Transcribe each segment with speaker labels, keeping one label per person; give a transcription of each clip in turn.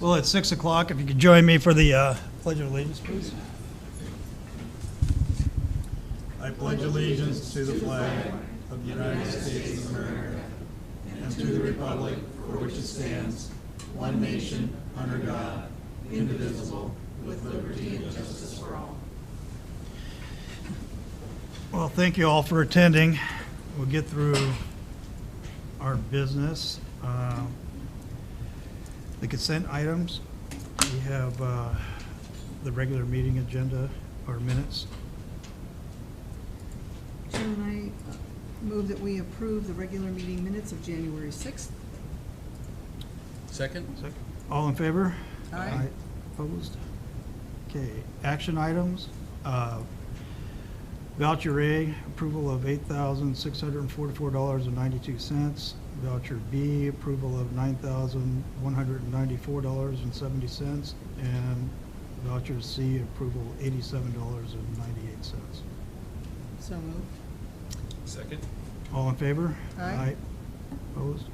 Speaker 1: Well, it's 6 o'clock. If you could join me for the Pledge of Allegiance, please. I pledge allegiance to the flag of the United States of America and to the republic for which it stands, one nation, under God, indivisible, with liberty and justice for all. Well, thank you all for attending. We'll get through our business. The consent items, we have the regular meeting agenda or minutes.
Speaker 2: Chairman, I move that we approve the regular meeting minutes of January 6th.
Speaker 3: Second?
Speaker 1: All in favor?
Speaker 2: Aye.
Speaker 1: Opposed? Okay, action items. Voucher A, approval of $8,644.92. Voucher B, approval of $9,194.70. And voucher C, approval $87.98.
Speaker 2: So moved.
Speaker 3: Second?
Speaker 1: All in favor?
Speaker 2: Aye.
Speaker 1: Opposed?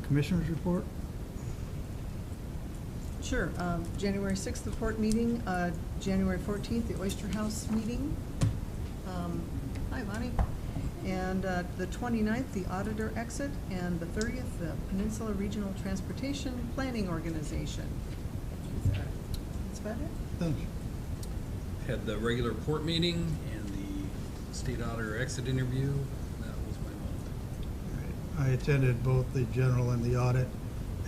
Speaker 1: Commissioners report?
Speaker 2: Sure. January 6th, the court meeting. January 14th, the Oyster House meeting. Hi, Bonnie. And the 29th, the auditor exit. And the 30th, the Peninsula Regional Transportation Planning Organization. That's about it.
Speaker 1: Thanks.
Speaker 3: Had the regular court meeting and the state auditor exit interview. That was my month.
Speaker 1: I attended both the general and the audit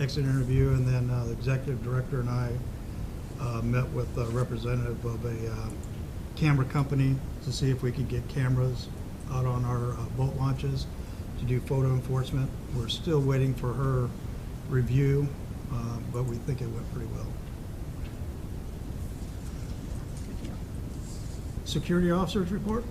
Speaker 1: exit interview, and then the executive director and I met with a representative of a camera company to see if we could get cameras out on our boat launches to do photo enforcement. We're still waiting for her review, but we think it went pretty well.
Speaker 2: Good deal.
Speaker 1: Security officers report?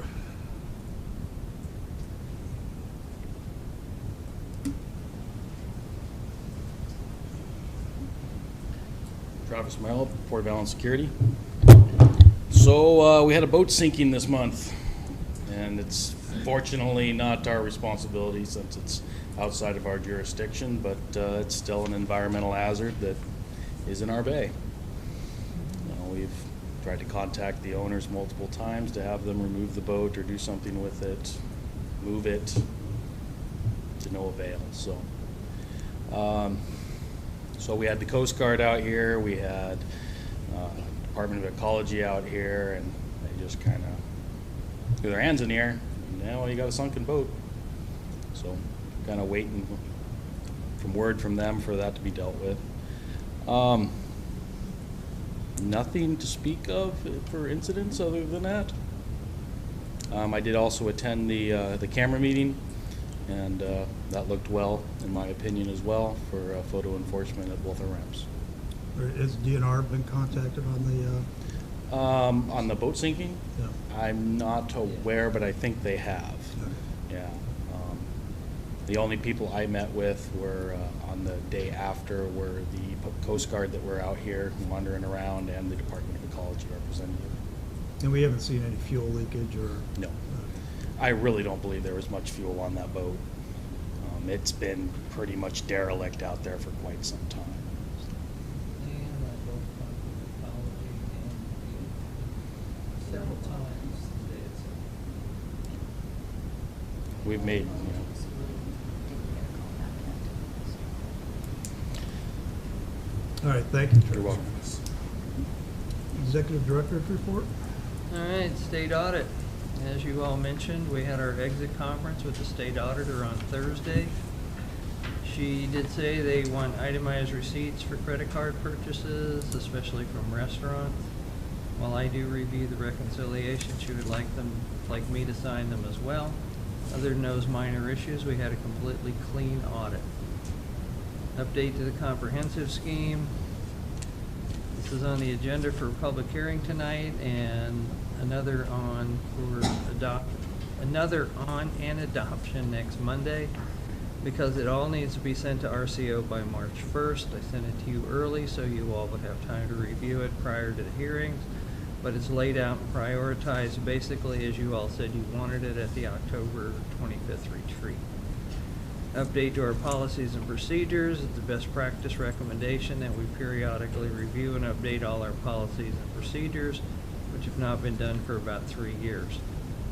Speaker 4: Travis Merrill, Port of Allyn Security. So we had a boat sinking this month, and it's fortunately not our responsibility since it's outside of our jurisdiction, but it's still an environmental hazard that is in our bay. We've tried to contact the owners multiple times to have them remove the boat or do something with it, move it, to no avail. So we had the Coast Guard out here, we had Department of Ecology out here, and they just kind of threw their hands in the air. Now you got a sunken boat. So kind of waiting from word from them for that to be dealt with. Nothing to speak of for incidents other than that. I did also attend the camera meeting, and that looked well, in my opinion, as well, for photo enforcement at both our ramps.
Speaker 1: Has DNR been contacted
Speaker 4: On the boat sinking?
Speaker 1: Yeah.
Speaker 4: I'm not aware, but I think they have.
Speaker 1: Okay.
Speaker 4: Yeah. The only people I met with were on the day after were the Coast Guard that were out here wandering around and the Department of Ecology representative.
Speaker 1: And we haven't seen any fuel leakage or?
Speaker 4: No. I really don't believe there was much fuel on that boat. It's been pretty much derelict out there for quite some time.
Speaker 5: Several times today.
Speaker 4: We've made,
Speaker 1: All right, thank you.
Speaker 4: you're welcome.
Speaker 1: Executive Director's report?
Speaker 5: All right, state audit. As you all mentioned, we had our exit conference with the state auditor on Thursday. She did say they want itemized receipts for credit card purchases, especially from restaurants. While I do review the reconciliation, she would like me to sign them as well. Other than those minor issues, we had a completely clean audit. Update to the comprehensive scheme. This is on the agenda for public hearing tonight, and another on and adoption next Monday, because it all needs to be sent to RCO by March 1st. I sent it to you early so you all would have time to review it prior to the hearings, but it's laid out and prioritized basically as you all said you wanted it at the October 25th retreat. Update to our policies and procedures. It's the best practice recommendation that we periodically review and update all our policies and procedures, which have not been done for about 3 years.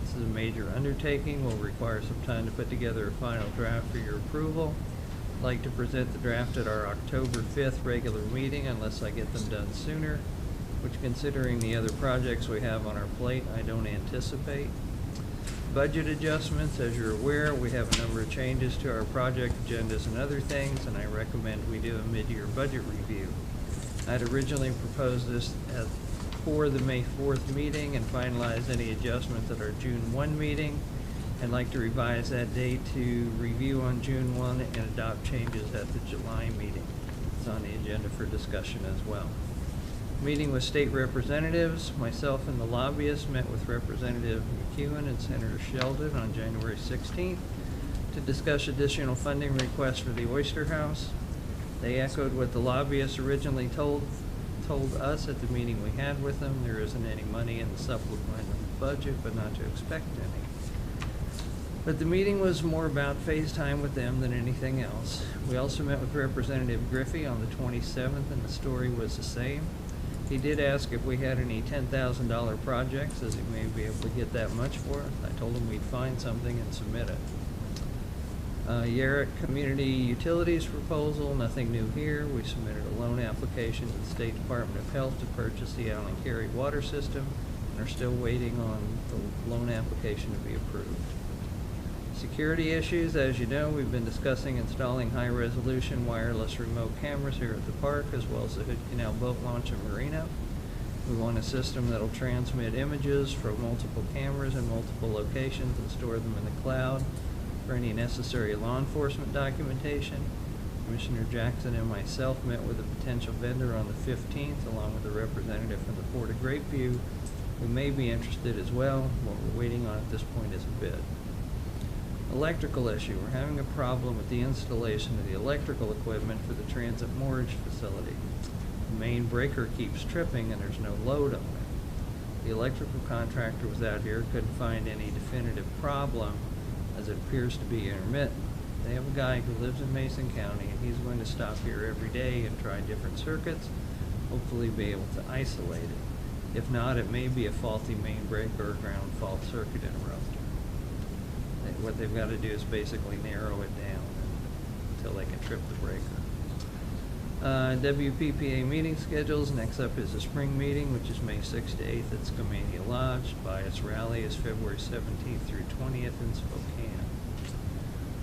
Speaker 5: This is a major undertaking, will require some time to put together a final draft for your approval. I'd like to present the draft at our October 5th regular meeting unless I get them done sooner, which, considering the other projects we have on our plate, I don't anticipate. Budget adjustments. As you're aware, we have a number of changes to our project agendas and other things, and I recommend we do a mid-year budget review. I'd originally proposed this for the May 4th meeting and finalize any adjustments at our June 1 meeting. I'd like to revise that date to review on June 1 and adopt changes at the July meeting. It's on the agenda for discussion as well. Meeting with state representatives. Myself and the lobbyists met with Representative McEwen and Senator Sheldon on January 16th to discuss additional funding requests for the Oyster House. They echoed what the lobbyists originally told us at the meeting we had with them. There isn't any money in the supplemental budget, but not to expect any. But the meeting was more about phase time with them than anything else. We also met with Representative Griffey on the 27th, and the story was the same. He did ask if we had any $10,000 projects, as he may be able to get that much for us. I told him we'd find something and submit it. Yarrick Community Utilities proposal, nothing new here. We submitted a loan application to the State Department of Health to purchase the Allyn water system and are still waiting on the loan application to be approved. Security issues. As you know, we've been discussing installing high-resolution wireless remote cameras here at the park, as well as the Hood Canal Boat Launch and Marina. We want a system that will transmit images from multiple cameras in multiple locations and store them in the cloud for any necessary law enforcement documentation. Commissioner Jackson and myself met with a potential vendor on the 15th, along with a representative from the Port of Grapeview who may be interested as well. What we're waiting on at this point is a bid. Electrical issue. We're having a problem with the installation of the electrical equipment for the transit moorage facility. The main breaker keeps tripping and there's no load on it. The electrical contractor was out here, couldn't find any definitive problem, as it appears to be intermittent. They have a guy who lives in Mason County, and he's going to stop here every day and try different circuits, hopefully be able to isolate it. If not, it may be a faulty main breaker or ground fault circuit interrupter. What they've got to do is basically narrow it down until they can trip the breaker. WPPA meeting schedules. Next up is the spring meeting, which is May 6th to 8th at Skamania Lodge. Bias Rally is February 17th through 20th in Spokane.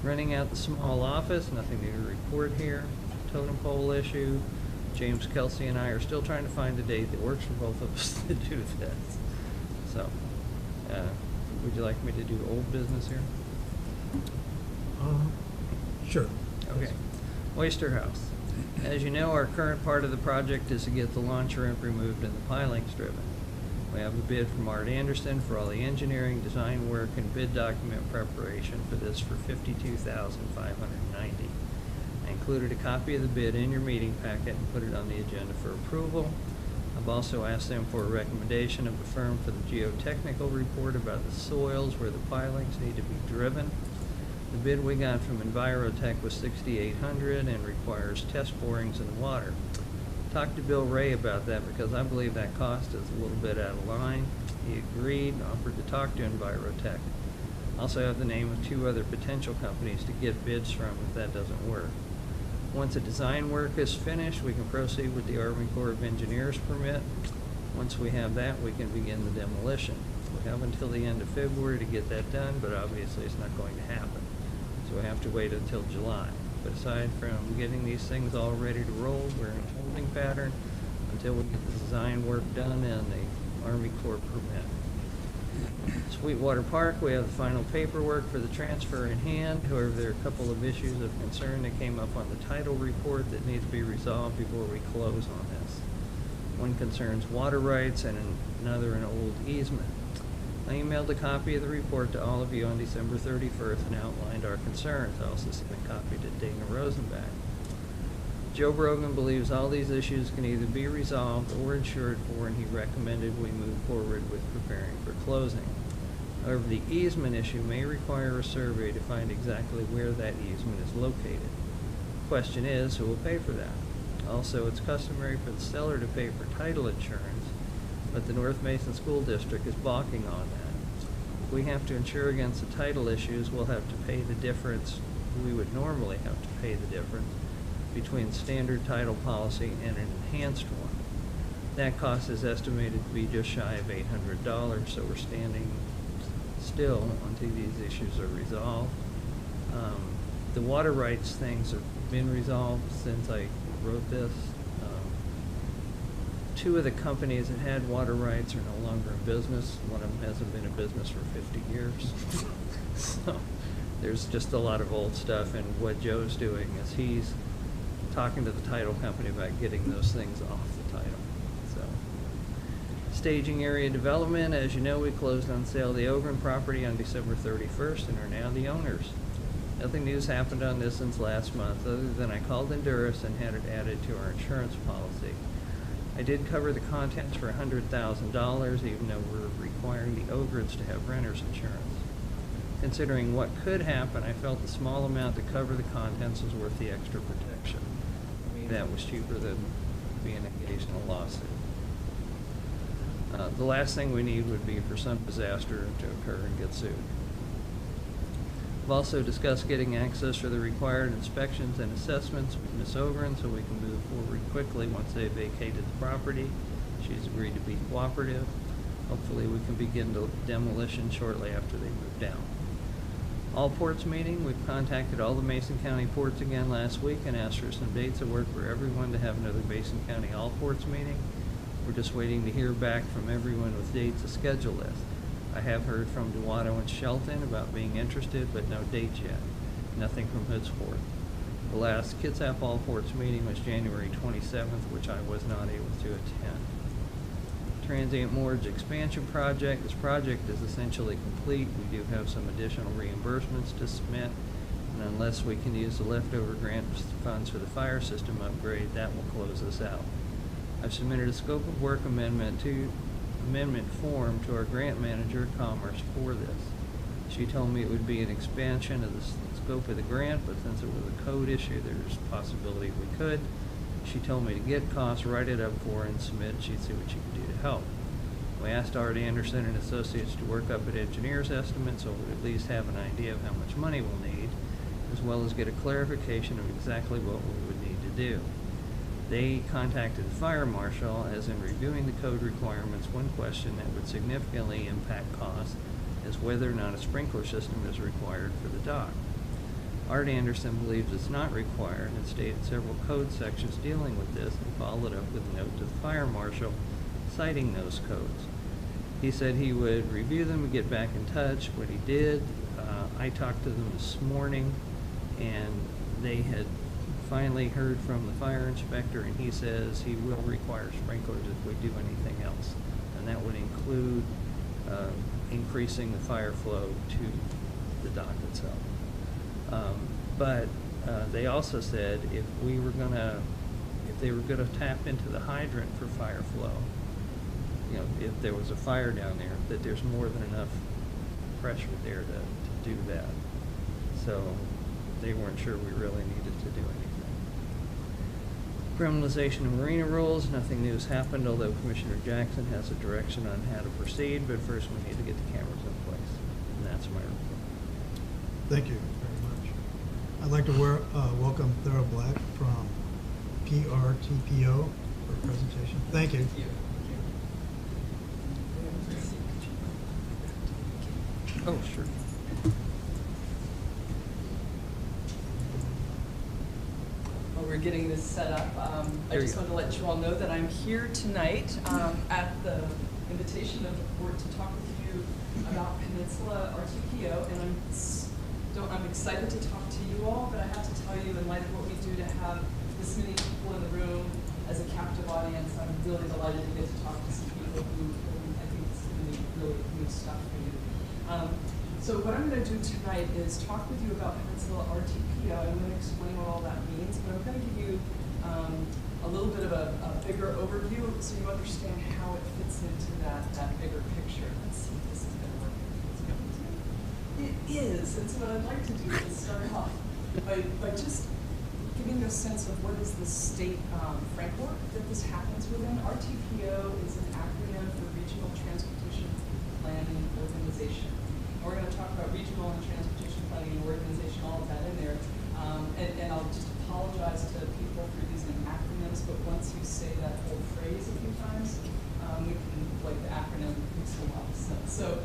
Speaker 5: Running out the small office, nothing new to report here. Totem pole issue. James Kelsey and I are still trying to find a date that works for both of us to do this. So, would you like me to do old business here?
Speaker 1: Sure.
Speaker 5: Okay. Oyster House. As you know, our current part of the project is to get the launch ramp removed and the pilings driven. We have a bid from Art Anderson for all the engineering, design work, and bid document preparation for this for $52,590. I included a copy of the bid in your meeting packet and put it on the agenda for approval. I've also asked them for a recommendation of a firm for the geotechnical report about the soils where the pilings need to be driven. The bid we got from Envirotech was $6,800 and requires test borings in the water. Talked to Bill Ray about that because I believe that cost is a little bit out of line. He agreed and offered to talk to Envirotech. Also have the name of 2 other potential companies to get bids from if that doesn't work. Once the design work is finished, we can proceed with the Army Corps of Engineers permit. Once we have that, we can begin the demolition. We have until the end of February to get that done, but obviously it's not going to happen. So we have to wait until July. But aside from getting these things all ready to roll, we're in a holding pattern until we get the design work done and the Army Corps permit. Sweetwater Park, we have the final paperwork for the transfer in hand. However, there are a couple of issues of concern that came up on the title report that need to be resolved before we close on this. One concerns water rights and another an old easement. I emailed a copy of the report to all of you on December 31st and outlined our concerns. I also sent a copy to Dana Rosenbach. Joe Brogan believes all these issues can either be resolved or insured for, and he recommended we move forward with preparing for closing. However, the easement issue may require a survey to find exactly where that easement is located. Question is, who will pay for that? Also, it's customary for the seller to pay for title insurance, but the North Mason School District is balking on that. If we have to insure against the title issues, we'll have to pay the difference. We would normally have to pay the difference between standard title policy and an enhanced one. That cost is estimated to be just shy of $800, so we're standing still until these issues are resolved. The water rights things have been resolved since I wrote this. Two of the companies that had water rights are no longer in business. One of them hasn't been in business for 50 years. So there's just a lot of old stuff, and what Joe's doing is he's talking to the title company about getting those things off the title. So, staging area development, as you know, we closed on sale of the Ogren property on December 31st and are now the owners. Nothing new's happened on this since last month, other than I called Honduras and had it added to our insurance policy. I did cover the contents for $100,000, even though we're requiring the Ogrens to have renter's insurance. Considering what could happen, I felt the small amount to cover the contents was worth the extra protection. I mean, that was cheaper than being engaged in a lawsuit. The last thing we need would be for some disaster to occur and get sued. We've also discussed getting access for the required inspections and assessments with Ms. Ogren so we can move forward quickly once they vacated the property. She's agreed to be cooperative. Hopefully we can begin the demolition shortly after they move down. All ports meeting, we've contacted all the Mason County ports again last week and asked for some dates that work for everyone to have another Mason County all ports meeting. We're just waiting to hear back from everyone with dates to schedule this. I have heard from Duato and Shelton about being interested, but no dates yet. Nothing from Hoodsport. The last Kitsap All Ports meeting was January 27th, which I was not able to attend. Transient Mortgage Expansion Project. This project is essentially complete. We do have some additional reimbursements to submit, and unless we can use the leftover grant funds for the fire system upgrade, that will close this out. I've submitted a scope of work amendment form to our grant manager at Commerce for this. She told me it would be an expansion of the scope of the grant, but since it was a code issue, there's a possibility we could. She told me to get costs, write it up for her, and submit. She'd see what she could do to help. We asked Art Anderson and Associates to work up an engineer's estimate so we'd at least have an idea of how much money we'll need, as well as get a clarification of exactly what we would need to do. They contacted the fire marshal, as in reviewing the code requirements, one question that would significantly impact costs is whether or not a sprinkler system is required for the dock. Art Anderson believes it's not required and stated several code sections dealing with this and followed up with a note to the fire marshal citing those codes. He said he would review them and get back in touch. What he did, I talked to them this morning, and they had finally heard from the fire inspector, and he says he will require sprinklers if we do anything else, and that would include increasing the fire flow to the dock itself. But they also said if they were gonna tap into the hydrant for fire flow, you know, if there was a fire down there, that there's more than enough pressure there to do that. So they weren't sure we really needed to do anything. Criminalization of marina rules, nothing new has happened, although Commissioner Jackson has a direction on how to proceed, but first we need to get the cameras in place. And that's my report.
Speaker 1: Thank you very much. I'd like to welcome Thera Black from PRTPO for a presentation. Thank you.
Speaker 5: Oh, sure.
Speaker 6: While we're getting this set up, I
Speaker 5: There you
Speaker 6: just
Speaker 5: go.
Speaker 6: want to let you all know that I'm here tonight at the invitation of the board to talk with you about Peninsula RTPO, and I'm excited to talk to you all, but I have to tell you, in light of what we do, to have this many people in the room as a captive audience, I'm really delighted to get to talk to some people who I think is really good stuff for you. So what I'm going to do tonight is talk with you about Peninsula RTPO. I'm going to explain what all that means, but I'm going to give you a little bit of a bigger overview so you understand how it fits into that bigger picture. Let's see if this is going to work. It's going to It is, and so what I'd like to do is start off by just giving a sense of what is the state framework that this happens within. RTPO is an acronym for Regional Transportation Planning Organization. And we're going to talk about regional and transportation planning and organization, all of that in there. And I'll just apologize to people for using acronyms, but once you say that whole phrase a few times, we can, like, the acronym makes a lot of sense. So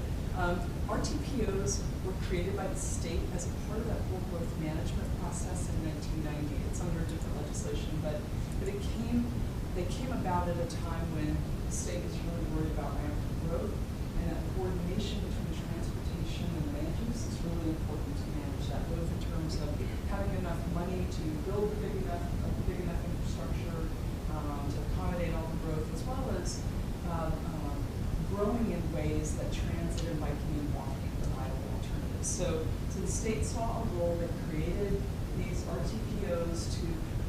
Speaker 6: RTPOs were created by the state as a part of that whole growth management process in 1990. It's under different legislation, but they came about at a time when the state was really worried about rapid growth, and that coordination between transportation and land use is really important to manage that, both in terms of having enough money to build a big enough infrastructure to accommodate all the growth, as well as growing in ways that transit and biking and walking are viable alternatives. So the state saw a role that created these RTPOs to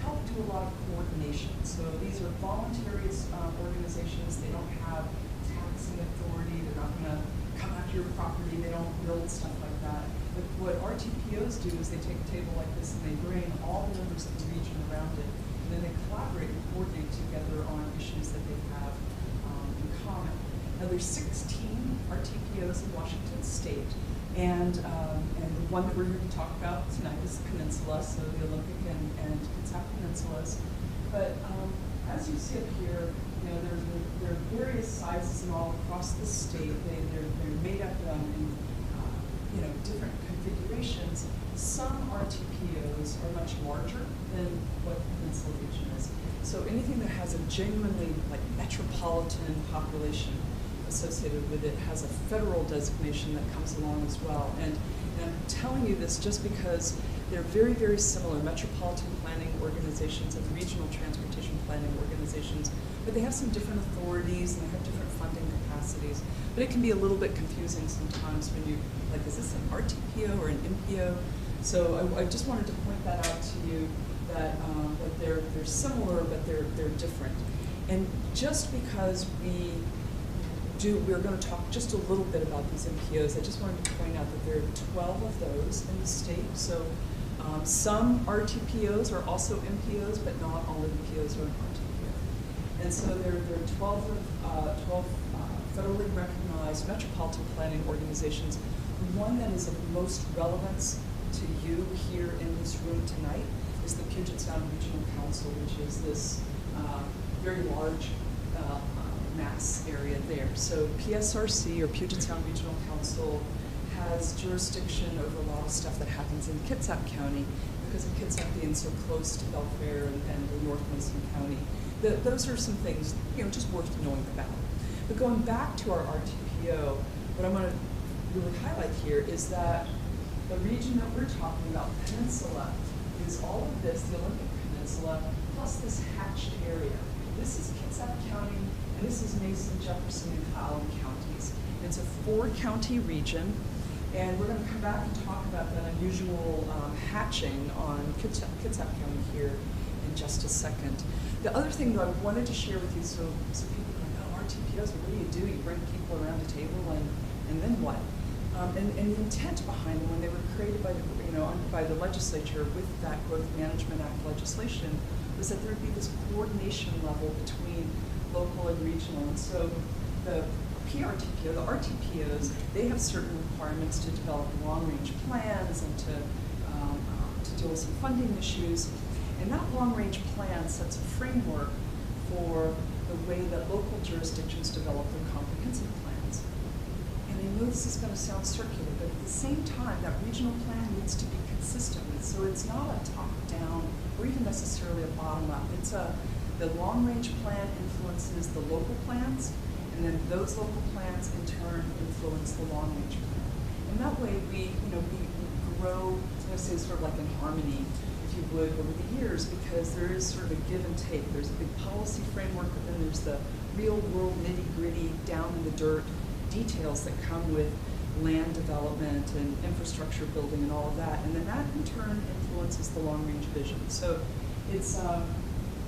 Speaker 6: help do a lot of coordination. So these are voluntary organizations. They don't have taxing authority. They're not going to come after your property. They don't build stuff like that. But what RTPOs do is they take a table like this and they bring all the members of the region around it, and then they collaborate and coordinate together on issues that they have in common. Now, there's 16 RTPOs in Washington State, and the one that we're here to talk about tonight is the Peninsula, so the Olympic and Kitsap Peninsulas. But as you see up here, you know, there are various sizes and all across the state. They're made up in different configurations. Some RTPOs are much larger than what the Peninsula region is. So anything that has a genuinely metropolitan population associated with it has a federal designation that comes along as well. And I'm telling you this just because they're very, very similar, metropolitan planning organizations and regional transportation planning organizations, but they have some different authorities and they have different funding capacities. But it can be a little bit confusing sometimes when you, is this an RTPO or an MPO? So I just wanted to point that out to you, that they're similar, but they're different. And just because we're going to talk just a little bit about these MPOs. I just wanted to point out that there are 12 of those in the state. So some RTPOs are also MPOs, but not all MPOs are an RTPO. And so there are 12 federally recognized metropolitan planning organizations. The one that is of most relevance to you here in this room tonight is the Puget Sound Regional Council, which is this very large mass area there. So PSRC, or Puget Sound Regional Council, has jurisdiction over a lot of stuff that happens in Kitsap County because of Kitsap being so close to Belfair and the North Mason County. Those are some things, just worth knowing about. But going back to our RTPO, what I want to really highlight here is that the region that we're talking about, Peninsula, is all of this, the Olympic Peninsula, plus this hatched area. This is Kitsap County, and this is Mason, Jefferson, and Allyn counties. It's a 4-county region, and we're going to come back and talk about that unusual hatching on Kitsap County here in just a second. The other thing that I wanted to share with you, so people go, oh, RTPOs, what do? You bring people around a table, and then what? And the intent behind them, when they were created by the legislature with that Growth Management Act legislation, was that there would be this coordination level between local and regional. And so the PRTPO, the RTPOs, they have certain requirements to develop long-range plans and to deal with some funding issues. And that long-range plan sets a framework for the way that local jurisdictions develop their comprehensive plans. And I know this is going to sound circular, but at the same time, that regional plan needs to be consistent. So it's not a top-down or even necessarily a bottom-up. It's the long-range plan influences the local plans, and then those local plans in turn influence the long-range plan. And that way we grow, I say, sort of like in harmony, if you would, over the years, because there is sort of a give and take. There's a big policy framework, but then there's the real-world nitty-gritty, down in the dirt details that come with land development and infrastructure building and all of that. And then that in turn influences the long-range vision. So it's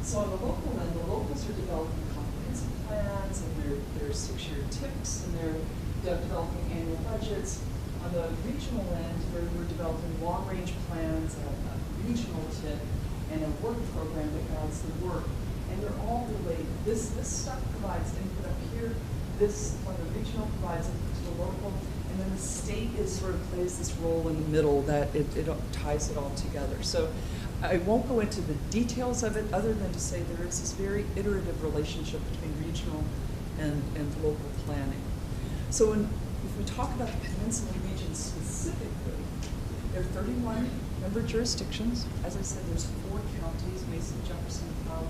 Speaker 6: so on the local end, the locals are developing comprehensive plans, and they're 6-year TIPs, and they're developing annual budgets. On the regional end, we're developing long-range plans, a regional tip, and a work program that guides the work. And they're all related. This stuff provides input up here. This, on the regional, provides input to the local. And then the state sort of plays this role in the middle that it ties it all together. So I won't go into the details of it other than to say there is this very iterative relationship between regional and local planning. So if we talk about the Peninsula region specifically, there are 31 member jurisdictions. As I said, there's 4 counties: Mason, Jefferson, Allyn,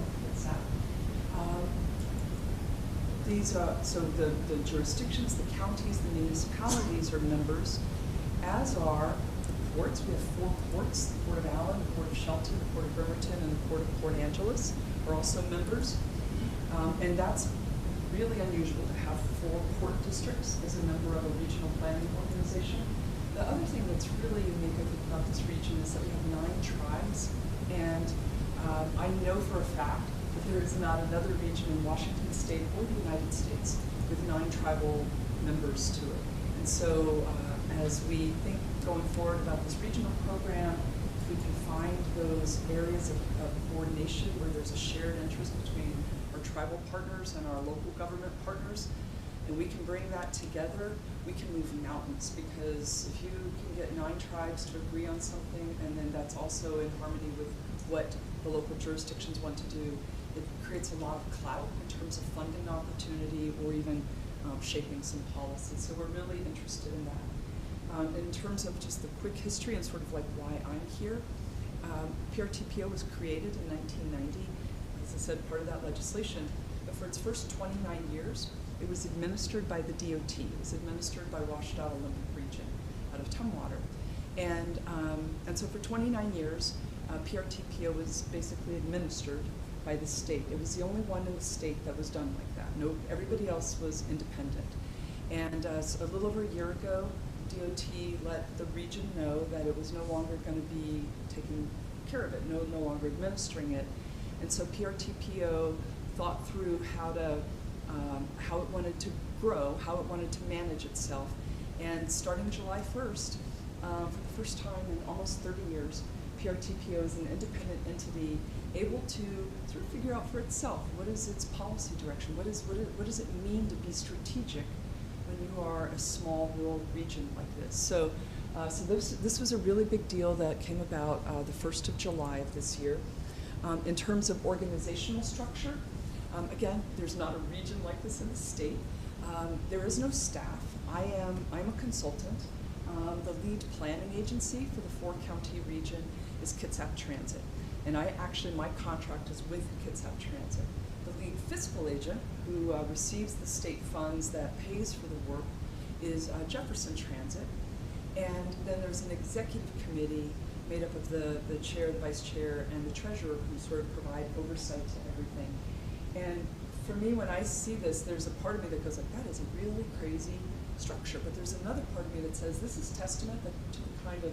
Speaker 6: Kitsap. So the jurisdictions, the counties, the municipalities are members, as are the ports. We have 4 ports: the Port of Allyn, the Port of Shelton, the Port of Bremerton, and the Port of Port Angeles are also members. And that's really unusual to have 4 port districts as a member of a regional planning organization. The other thing that's really unique, I think, about this region is that we have 9 tribes, and I know for a fact that there is not another region in Washington State or the United States with 9 tribal members to it. And so as we think going forward about this regional program, if we can find those areas of coordination where there's a shared interest between our tribal partners and our local government partners, and we can bring that together, we can move mountains. Because if you can get 9 tribes to agree on something, and then that's also in harmony with what the local jurisdictions want to do, it creates a lot of clout in terms of funding opportunity or even shaping some policy. So we're really interested in that. In terms of just the quick history and sort of like why I'm here, PRTPO was created in 1990, as I said, part of that legislation. But for its first 29 years, it was administered by the DOT. It was administered by Washtenaw Olympic Region out of Tumwater. And so for 29 years, PRTPO was basically administered by the state. It was the only one in the state that was done like that. No, everybody else was independent. And so a little over a year ago, DOT let the region know that it was no longer going to be taking care of it, no longer administering it. And so PRTPO thought through how it wanted to grow, how it wanted to manage itself. And starting July 1st, for the first time in almost 30 years, PRTPO is an independent entity able to sort of figure out for itself what is its policy direction, what does it mean to be strategic when you are a small rural region like this. So this was a really big deal that came about the 1st of July of this year. In terms of organizational structure, again, there's not a region like this in the state. There is no staff. I'm a consultant. The lead planning agency for the 4-county region is Kitsap Transit. And my contract is with Kitsap Transit. The lead fiscal agent, who receives the state funds that pays for the work, is Jefferson Transit. And then there's an executive committee made up of the chair, the vice chair, and the treasurer, who sort of provide oversight to everything. And for me, when I see this, there's a part of me that goes like, that is a really crazy structure. But there's another part of me that says this is testament to the kind of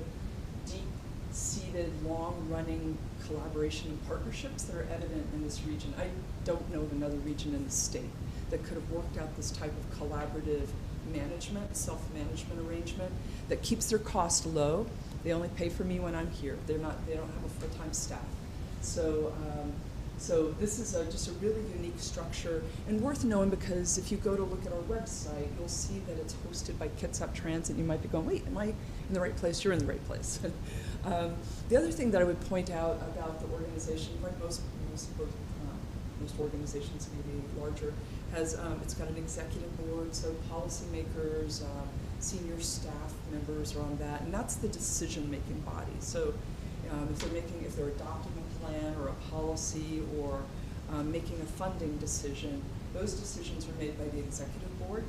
Speaker 6: deep-seated, long-running collaboration and partnerships that are evident in this region. I don't know of another region in the state that could have worked out this type of collaborative management, self-management arrangement that keeps their cost low. They only pay for me when I'm here. They don't have a full-time staff. So this is just a really unique structure and worth knowing, because if you go to look at our website, you'll see that it's hosted by Kitsap Transit. You might be going, wait, am I in the right place? You're in the right place. The other thing that I would point out about the organization, like most organizations, maybe larger, has it's got an executive board, so policymakers, senior staff members are on that, and that's the decision-making body. So if they're adopting a plan or a policy or making a funding decision, those decisions are made by the executive board.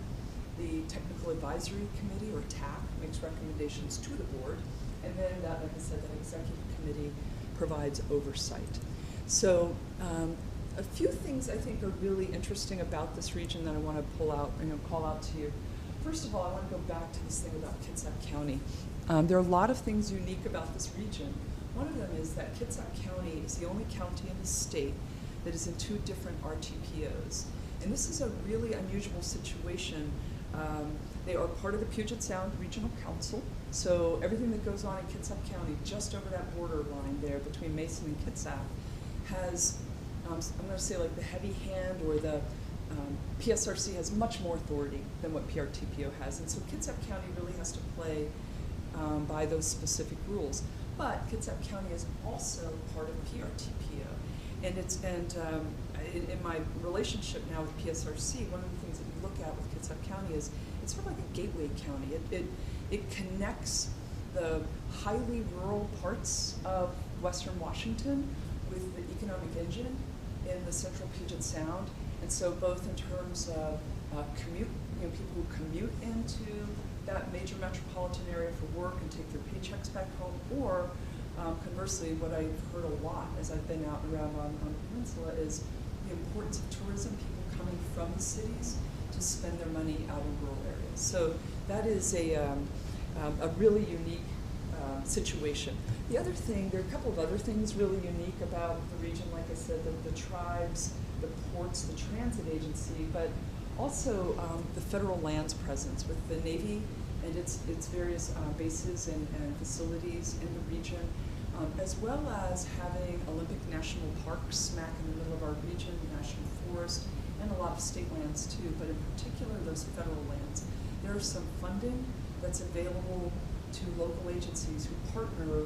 Speaker 6: The Technical Advisory Committee, or TAC, makes recommendations to the board, and then that, like I said, that executive committee provides oversight. So a few things I think are really interesting about this region that I want to call out to you. First of all, I want to go back to this thing about Kitsap County. There are a lot of things unique about this region. One of them is that Kitsap County is the only county in the state that is in 2 different RTPOs. And this is a really unusual situation They are part of the Puget Sound Regional Council. So everything that goes on in Kitsap County, just over that border line there between Mason and Kitsap, has, I'm going to say like the heavy hand, or the PSRC has much more authority than what PRTPO has. And so Kitsap County really has to play by those specific rules. But Kitsap County is also part of PRTPO. And in my relationship now with PSRC, one of the things that we look at with Kitsap County is it's sort of like a gateway county. It connects the highly rural parts of Western Washington with the economic engine in the central Puget Sound. And so both in terms of commute, people who commute into that major metropolitan area for work and take their paychecks back home, or conversely, what I've heard a lot as I've been out and around on the peninsula is the importance of tourism, people coming from the cities to spend their money out in rural areas. So that is a really unique situation. The other thing, there are a couple of other things really unique about the region, like I said, the tribes, the ports, the transit agency, but also the federal lands presence with the Navy and its various bases and facilities in the region, as well as having Olympic National Parks smack in the middle of our region, National Forest, and a lot of state lands too, but in particular those federal lands. There is some funding that's available to local agencies who partner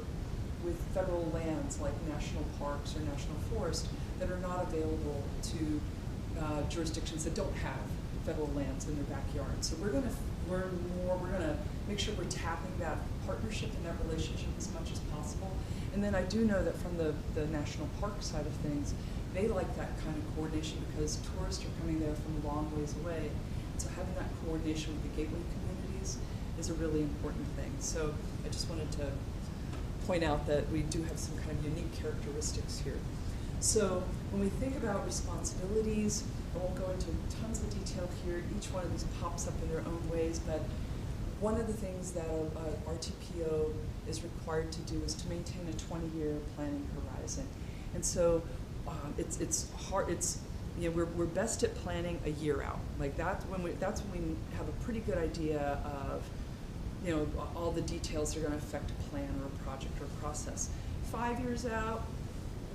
Speaker 6: with federal lands like national parks or national forest that are not available to jurisdictions that don't have federal lands in their backyard. So we're going to learn more, we're going to make sure we're tapping that partnership and that relationship as much as possible. And then I do know that from the national park side of things, they like that kind of coordination because tourists are coming there from a long ways away. So having that coordination with the gateway communities is a really important thing. So I just wanted to point out that we do have some kind of unique characteristics here. So when we think about responsibilities, I won't go into tons of detail here. Each one of these pops up in their own ways, but one of the things that RTPO is required to do is to maintain a 20-year planning horizon. And so it's hard. We're best at planning a year out. Like that's when we have a pretty good idea of all the details that are going to affect a plan or a project or a process. 5 years out,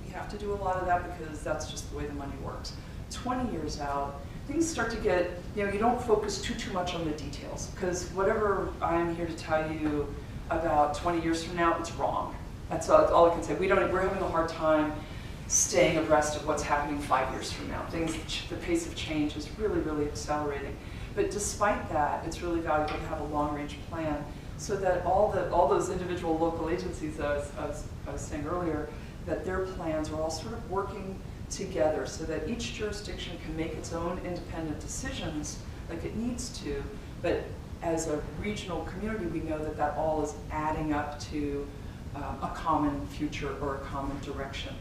Speaker 6: we have to do a lot of that because that's just the way the money works. 20 years out, things start to get, you don't focus too much on the details because whatever I'm here to tell you about 20 years from now, it's wrong. That's all I can say. We're having a hard time staying abreast of what's happening 5 years from now. The pace of change is really, really accelerating. But despite that, it's really valuable to have a long-range plan so that all those individual local agencies, as I was saying earlier, that their plans are all sort of working together so that each jurisdiction can make its own independent decisions like it needs to, but as a regional community, we know that all is adding up to a common future or a common direction.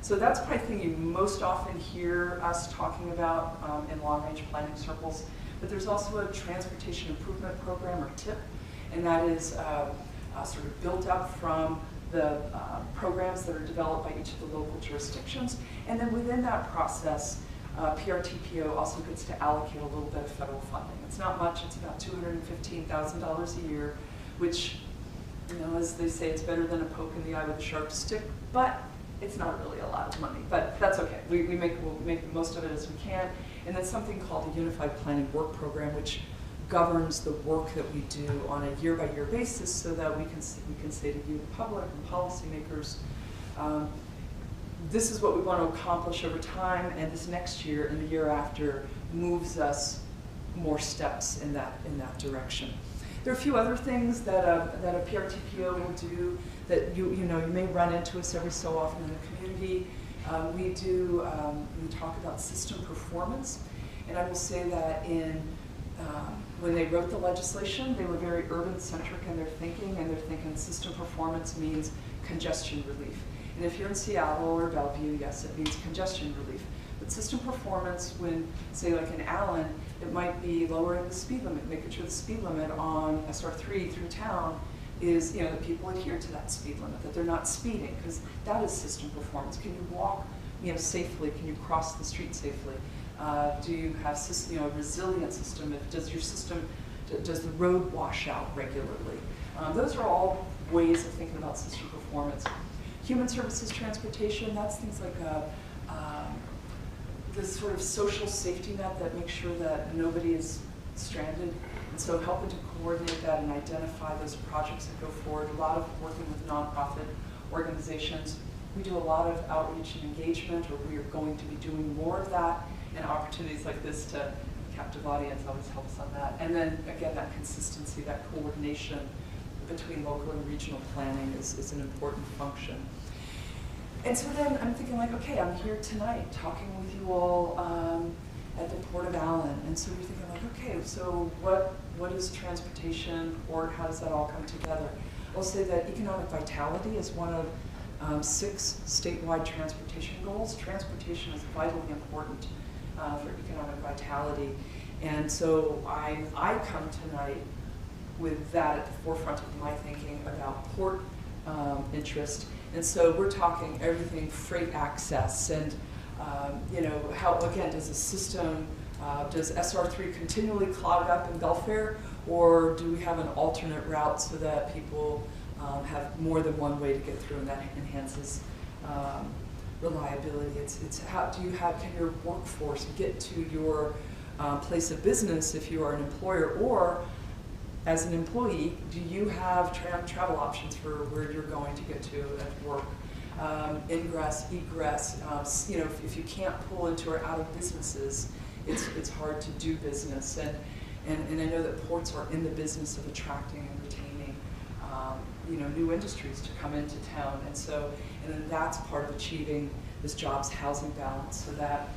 Speaker 6: So that's probably the thing you most often hear us talking about in long-range planning circles. But there's also a transportation improvement program, or TIP, and that is sort of built up from the programs that are developed by each of the local jurisdictions. And then within that process, PRTPO also gets to allocate a little bit of federal funding. It's not much, it's about $215,000 a year, which, as they say, it's better than a poke in the eye with a sharp stick, but it's not really a lot of money, but that's okay. We'll make the most of it as we can. And then something called the Unified Planning Work Program, which governs the work that we do on a year-by-year basis so that we can say to you, the public and policymakers, this is what we want to accomplish over time, and this next year and the year after moves us more steps in that direction. There are a few other things that a PRTPO will do that you may run into us every so often in the community. We talk about system performance, and I will say that when they wrote the legislation, they were very urban-centric in their thinking, and they're thinking system performance means congestion relief. And if you're in Seattle or Bellevue, yes, it means congestion relief. But system performance, when, say, like in Allyn, it might be lowering the speed limit, making sure the speed limit on SR3 through town is, that people adhere to that speed limit, that they're not speeding, because that is system performance. Can you walk, safely? Can you cross the street safely? Do you have a resilient system? Does Does the road wash out regularly? Those are all ways of thinking about system performance. Human services transportation, that's things like this sort of social safety net that makes sure that nobody is stranded. And so helping to coordinate that and identify those projects that go forward. A lot of working with nonprofit organizations. We do a lot of outreach and engagement, or we are going to be doing more of that, and opportunities like this to captive audience always helps on that. And then again, that consistency, that coordination between local and regional planning is an important function. And so then I'm thinking like, okay, I'm here tonight talking with you all at the Port of Allyn. And so you're thinking like, okay, so what is transportation, port, how does that all come together? I'll say that economic vitality is one of 6 statewide transportation goals. Transportation is vitally important for economic vitality. And so I come tonight with that at the forefront of my thinking about port interest. And so we're talking everything freight access and, you know, how, again, does the system, does SR3 continually clog up in Belfair, or do we have an alternate route so that people have more than one way to get through, and that enhances reliability? It's how do you have, can your workforce get to your place of business if you are an employer, or as an employee, do you have travel options for where you're going to get to at work? Ingress, egress, you know, if you can't pull into or out of businesses, it's hard to do business. And I know that ports are in the business of attracting and retaining you know, new industries to come into town. And so, and then that's part of achieving this jobs housing balance, so that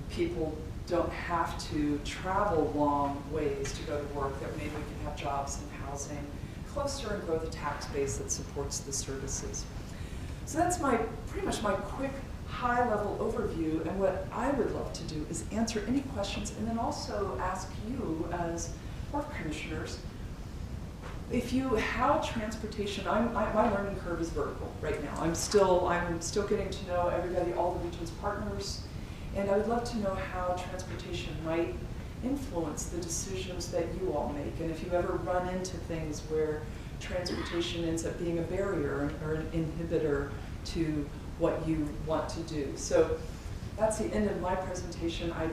Speaker 6: people don't have to travel long ways to go to work, that maybe we can have jobs and housing closer and grow the tax base that supports the services. So that's pretty much my quick high-level overview, and what I would love to do is answer any questions, and then also ask you as port commissioners, if you, how transportation, my learning curve is vertical right now. I'm still getting to know everybody, all the region's partners, and I would love to know how transportation might influence the decisions that you all make, and if you ever run into things where transportation ends up being a barrier or an inhibitor to what you want to do. So that's the end of my presentation. I'd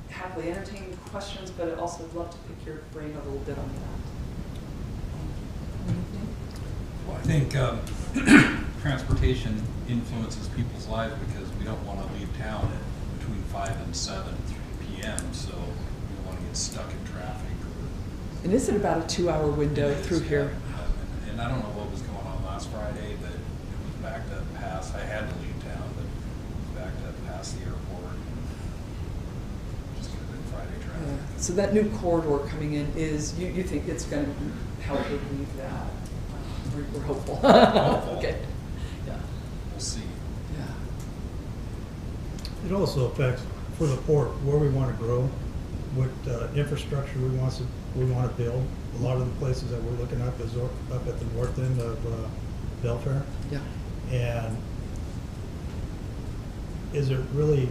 Speaker 6: happily entertain questions, but I'd also love to pick your brain a little bit on that.
Speaker 3: Well, I think transportation influences people's lives because we don't want to leave town at between 5 and 7 p.m. So we don't want to get stuck in traffic.
Speaker 6: And is it about a 2-hour window through here?
Speaker 3: And I don't know what was going on last Friday, but it was backed up past, I had to leave town, but it was backed up past the airport. Just could have been Friday traffic.
Speaker 6: So that new corridor coming in is, you think it's going to help relieve that? We're hopeful.
Speaker 3: Hopeful.
Speaker 6: Okay. Yeah.
Speaker 3: We'll see.
Speaker 6: Yeah.
Speaker 1: It also affects, for the port, where we want to grow, what infrastructure we want to build. A lot of the places that we're looking up is up at the north end of Belfair.
Speaker 6: Yeah.
Speaker 1: And is it really,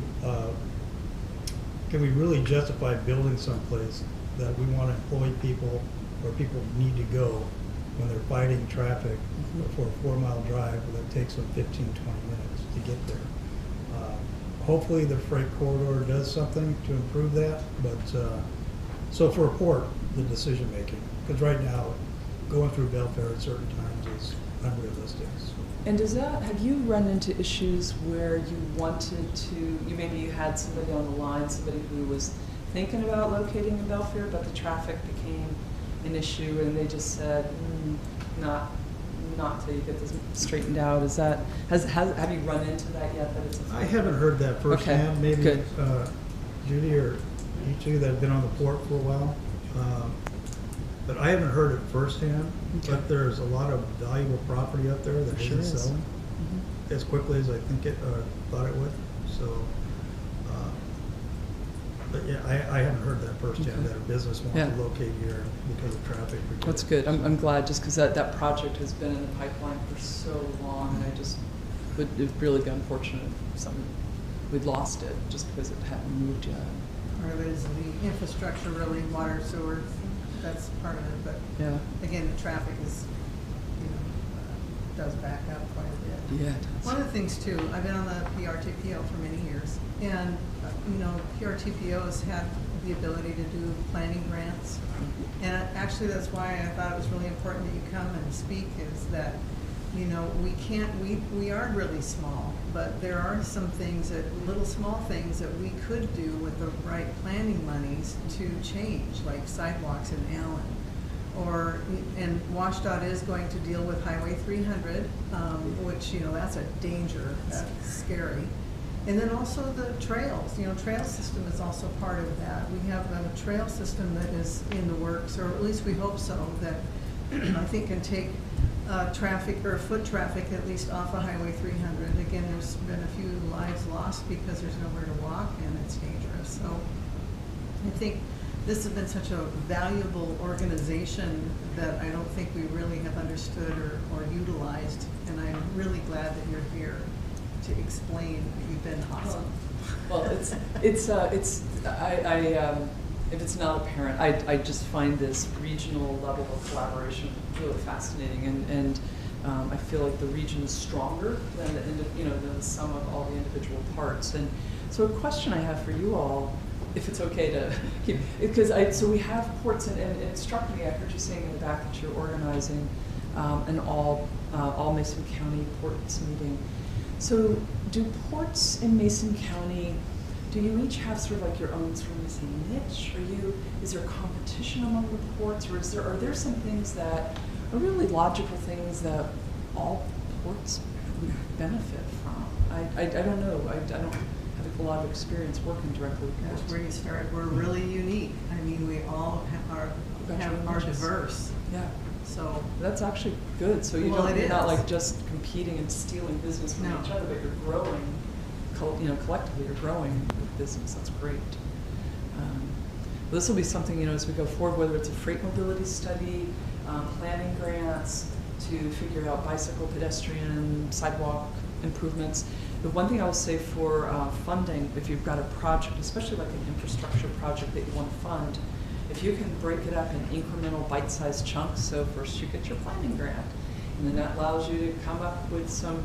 Speaker 1: can we really justify building someplace that we want to employ people, or people need to go when they're fighting traffic for a 4-mile drive that takes them 15, 20 minutes to get there? Hopefully the freight corridor does something to improve that, but so for a port, the decision making, because right now going through Belfair at certain times is unrealistic. So.
Speaker 6: And does that, have you run into issues where you wanted to, maybe you had somebody on the line, somebody who was thinking about locating in Belfair, but the traffic became an issue and they just said, not till you get this straightened out? Is that, have you run into that yet? That it's
Speaker 1: I haven't heard that firsthand.
Speaker 6: Okay,
Speaker 1: Maybe
Speaker 6: good.
Speaker 1: Judy or each of you that have been on the port for a while. But I haven't heard it firsthand.
Speaker 6: Okay.
Speaker 1: But there's a lot of valuable property up there that
Speaker 6: There sure
Speaker 1: isn't
Speaker 6: is.
Speaker 1: selling as quickly as I think it thought it would. So, but yeah, I haven't heard that firsthand,
Speaker 6: Okay.
Speaker 1: that a business wants
Speaker 6: Yeah.
Speaker 1: to locate here because of traffic.
Speaker 6: That's good. I'm glad, just because that project has been in the pipeline for so long, and it'd really be unfortunate if we'd lost it just because it hadn't moved yet.
Speaker 2: Or is the infrastructure really water, sewer? that's part of it, but
Speaker 5: Yeah.
Speaker 2: again, the traffic is, does back up quite a bit.
Speaker 5: Yeah, it does.
Speaker 2: One of the things too, I've been on the PRTPO for many years, and, PRTPO has had the ability to do planning grants. And actually, that's why I thought it was really important that you come and speak, is that, we are really small, but there are some things little small things that we could do with the right planning monies to change, like sidewalks in Allyn. And WashDOT is going to deal with Highway 300, which, that's a danger, that's scary. And then also the trails, trail system is also part of that. We have a trail system that is in the works, or at least we hope so, that I think can take traffic or foot traffic at least off of Highway 300. Again, there's been a few lives lost because there's nowhere to walk and it's dangerous. So I think this has been such a valuable organization that I don't think we really have understood or utilized. And I'm really glad that you're here to explain. You've been awesome.
Speaker 6: Well, if it's not apparent, I just find this regional level of collaboration really fascinating, and I feel like the region is stronger than the sum of all the individual parts. And so, a question I have for you all, if it's okay to keep, because so we have ports, and it struck me. I heard you saying in the back that you're organizing an all Mason County ports meeting. So, do ports in Mason County, do you each have sort of like your own sort of niche? Is there competition among the ports, or are there some things that are really logical things that all ports would benefit from? I don't know. I don't have a lot of experience working directly with ports.
Speaker 2: That's where you start. We're really unique. I mean, we all are diverse.
Speaker 6: Yeah.
Speaker 2: So
Speaker 6: that's actually good. So you're not like just competing and stealing business from
Speaker 2: No.
Speaker 6: each other, but you're growing. Collectively, you're growing with business. That's great. This will be something, as we go forward, whether it's a freight mobility study, planning grants to figure out bicycle, pedestrian, sidewalk improvements. The one thing I will say for funding, if you've got a project, especially like an infrastructure project that you want to fund, if you can break it up in incremental bite-sized chunks, so first you get your planning grant, and then that allows you to come up with some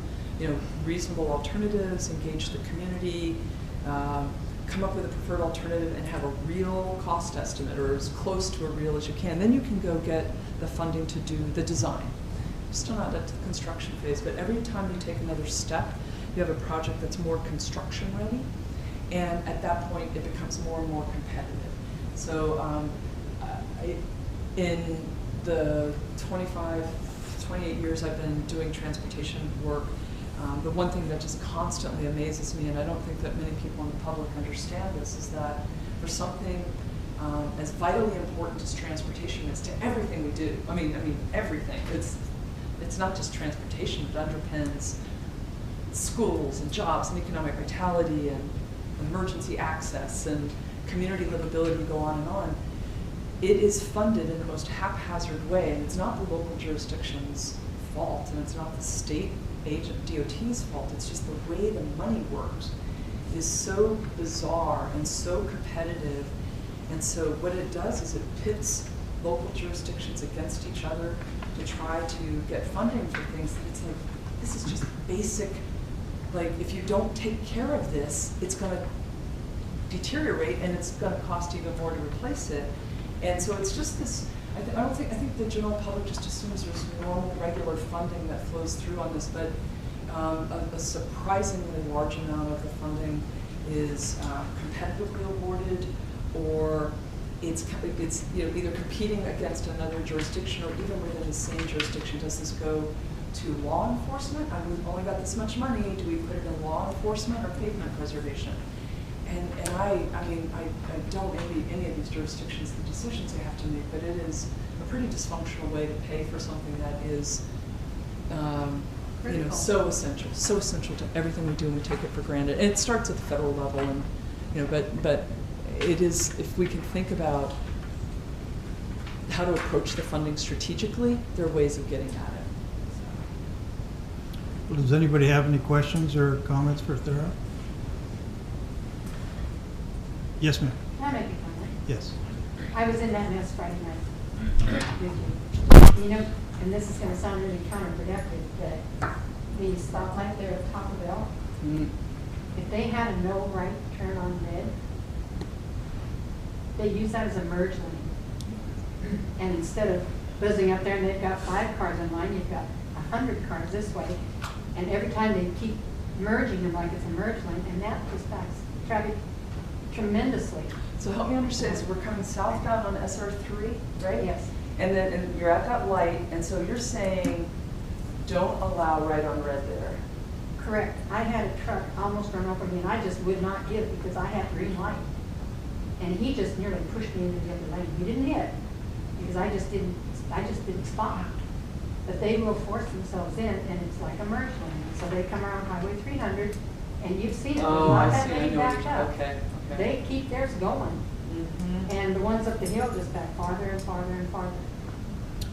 Speaker 6: reasonable alternatives, engage the community, come up with a preferred alternative and have a real cost estimate, or as close to a real as you can. Then you can go get the funding to do the design. Still not at the construction phase, but every time you take another step, you have a project that's more construction ready, and at that point it becomes more and more competitive. So in the 28 years I've been doing transportation work, the one thing that just constantly amazes me, and I don't think that many people in the public understand this, is that for something as vitally important as transportation is to everything we do. I mean everything. It's not just transportation. It underpins schools and jobs and economic vitality and emergency access and community livability, go on and on. It is funded in the most haphazard way, and it's not the local jurisdiction's fault, and it's not the state agent DOT's fault. It's just the way the money works is so bizarre and so competitive. And so what it does is it pits local jurisdictions against each other to try to get funding for things that it's like, this is just basic, like if you don't take care of this, it's going to deteriorate and it's going to cost even more to replace it. And so it's just this, I think the general public just assumes there's normal, regular funding that flows through on this, but a surprisingly large amount of the funding is competitively awarded, or it's either competing against another jurisdiction, or even within the same jurisdiction. Does this go to law enforcement? We've only got this much money. Do we put it in law enforcement or pavement preservation? And I don't envy any of these jurisdictions the decisions they have to make, but it is a pretty dysfunctional way to pay for something that is so essential to everything we do, and we take it for granted. And it starts at the federal level, and but it is, if we can think about how to approach the funding strategically, there are ways of getting at it.
Speaker 1: Well, does anybody have any questions or comments for Thera? Yes, ma'am.
Speaker 7: Can I make a comment?
Speaker 1: Yes.
Speaker 7: I was in that mess Friday night. You know, and this is gonna sound really counterproductive, but the stoplight there at Taco Bell, if they had a no right turn on red, they use that as a merge lane. And instead of buzzing up there and they've got 5 cars in line, you've got 100 cars this way. And every time they keep merging them like it's a merge lane, and that distracts traffic tremendously.
Speaker 6: So help me understand, so we're coming southbound on SR3, right?
Speaker 7: Yes.
Speaker 6: And then and you're at that light, and so you're saying, don't allow right on red there.
Speaker 7: Correct. I had a truck almost run over me, and I just would not give because I had green light. And he just nearly pushed me into the other lane. He didn't hit, because I just didn't spot. But they will force themselves in, and it's like a merge lane. So they come around Highway 300, and you've seen it.
Speaker 6: Oh,
Speaker 7: Not
Speaker 6: I
Speaker 7: that
Speaker 6: see. I
Speaker 7: many
Speaker 6: know what
Speaker 7: backed
Speaker 6: you're,
Speaker 7: up.
Speaker 6: okay.
Speaker 7: They keep theirs going. And the ones up the hill just back farther and farther and farther.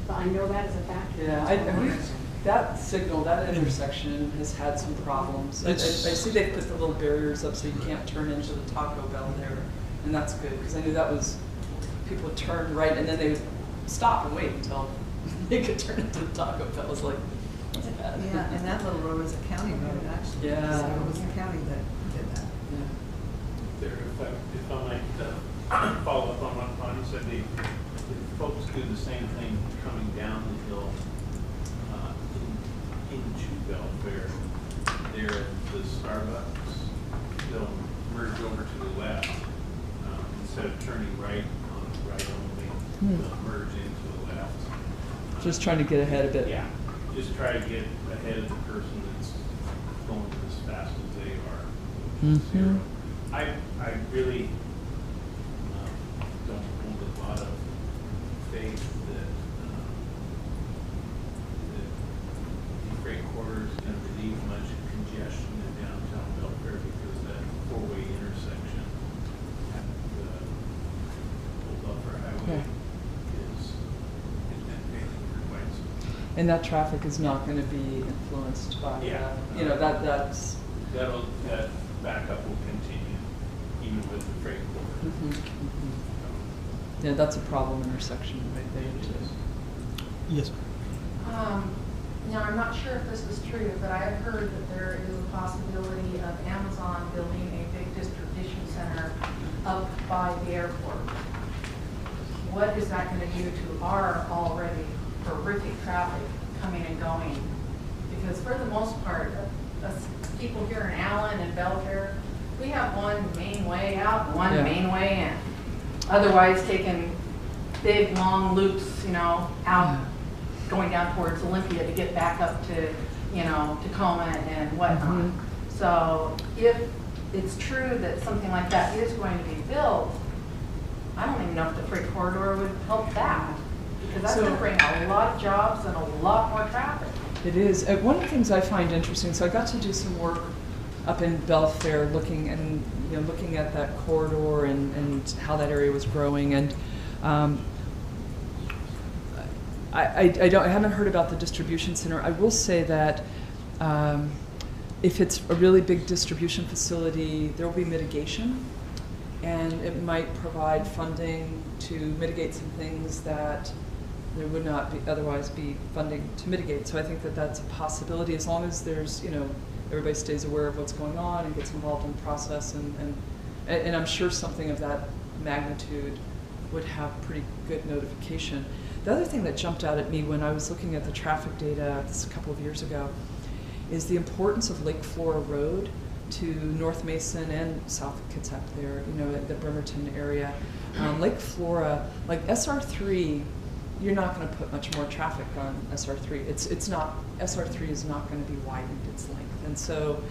Speaker 7: So I know that is a factor.
Speaker 6: Yeah, that signal, that intersection has had some problems. I see they put the little barriers up so you can't turn into the Taco Bell there, and that's good, because I knew that was, people would turn right and then they would stop and wait until they could turn into the Taco Bell. It was like, that's bad.
Speaker 2: Yeah, and that little road is a county road, actually.
Speaker 6: Yeah.
Speaker 2: So it was the county that did that.
Speaker 6: Yeah.
Speaker 8: There, if I might follow up on what Bonnie said, the folks do the same thing coming down the hill into Belfair. There at the Starbucks, they'll merge over to the left instead of turning right on the right only. They'll merge into the left.
Speaker 6: Just trying to get ahead a bit.
Speaker 8: Yeah, just try to get ahead of the person that's going as fast as they are. Which is zero. I really don't hold a lot of faith that the freight corridor is going to relieve much congestion in downtown Belfair, because that 4-way intersection at the Old Belfair Highway has been failing for quite some time.
Speaker 6: And that traffic is not going to be influenced by,
Speaker 8: Yeah.
Speaker 6: that's.
Speaker 8: That backup will continue even with the freight corridor.
Speaker 6: Yeah, that's a problem intersection right there too.
Speaker 1: Yes.
Speaker 9: Now, I'm not sure if this is true, but I have heard that there is a possibility of Amazon building a big distribution center up by the airport. What is that going to do to our already horrific traffic coming and going? Because for the most part, us people here in Allyn and Belfair, we have one main way out, and one main way in. Otherwise, taking big, long loops, out, going down towards Olympia to get back up to, Tacoma and whatnot. So if it's true that something like that is going to be built, I don't even know if the freight corridor would help that, because that's going to bring a lot of jobs and a lot more traffic.
Speaker 6: It is. One of the things I find interesting, so I got to do some work up in Belfair looking at that corridor and how that area was growing, and I haven't heard about the distribution center. I will say that if it's a really big distribution facility, there will be mitigation, and it might provide funding to mitigate some things that there would not otherwise be funding to mitigate. So I think that that's a possibility, as long as there's, everybody stays aware of what's going on and gets involved in the process, and I'm sure something of that magnitude would have pretty good notification. The other thing that jumped out at me when I was looking at the traffic data this a couple of years ago is the importance of Lake Flora Road to North Mason and South Kitsap there, the Bremerton area. Lake Flora, like SR3, you're not going to put much more traffic on SR3. It's not, SR3 is not going to be widened its length, and so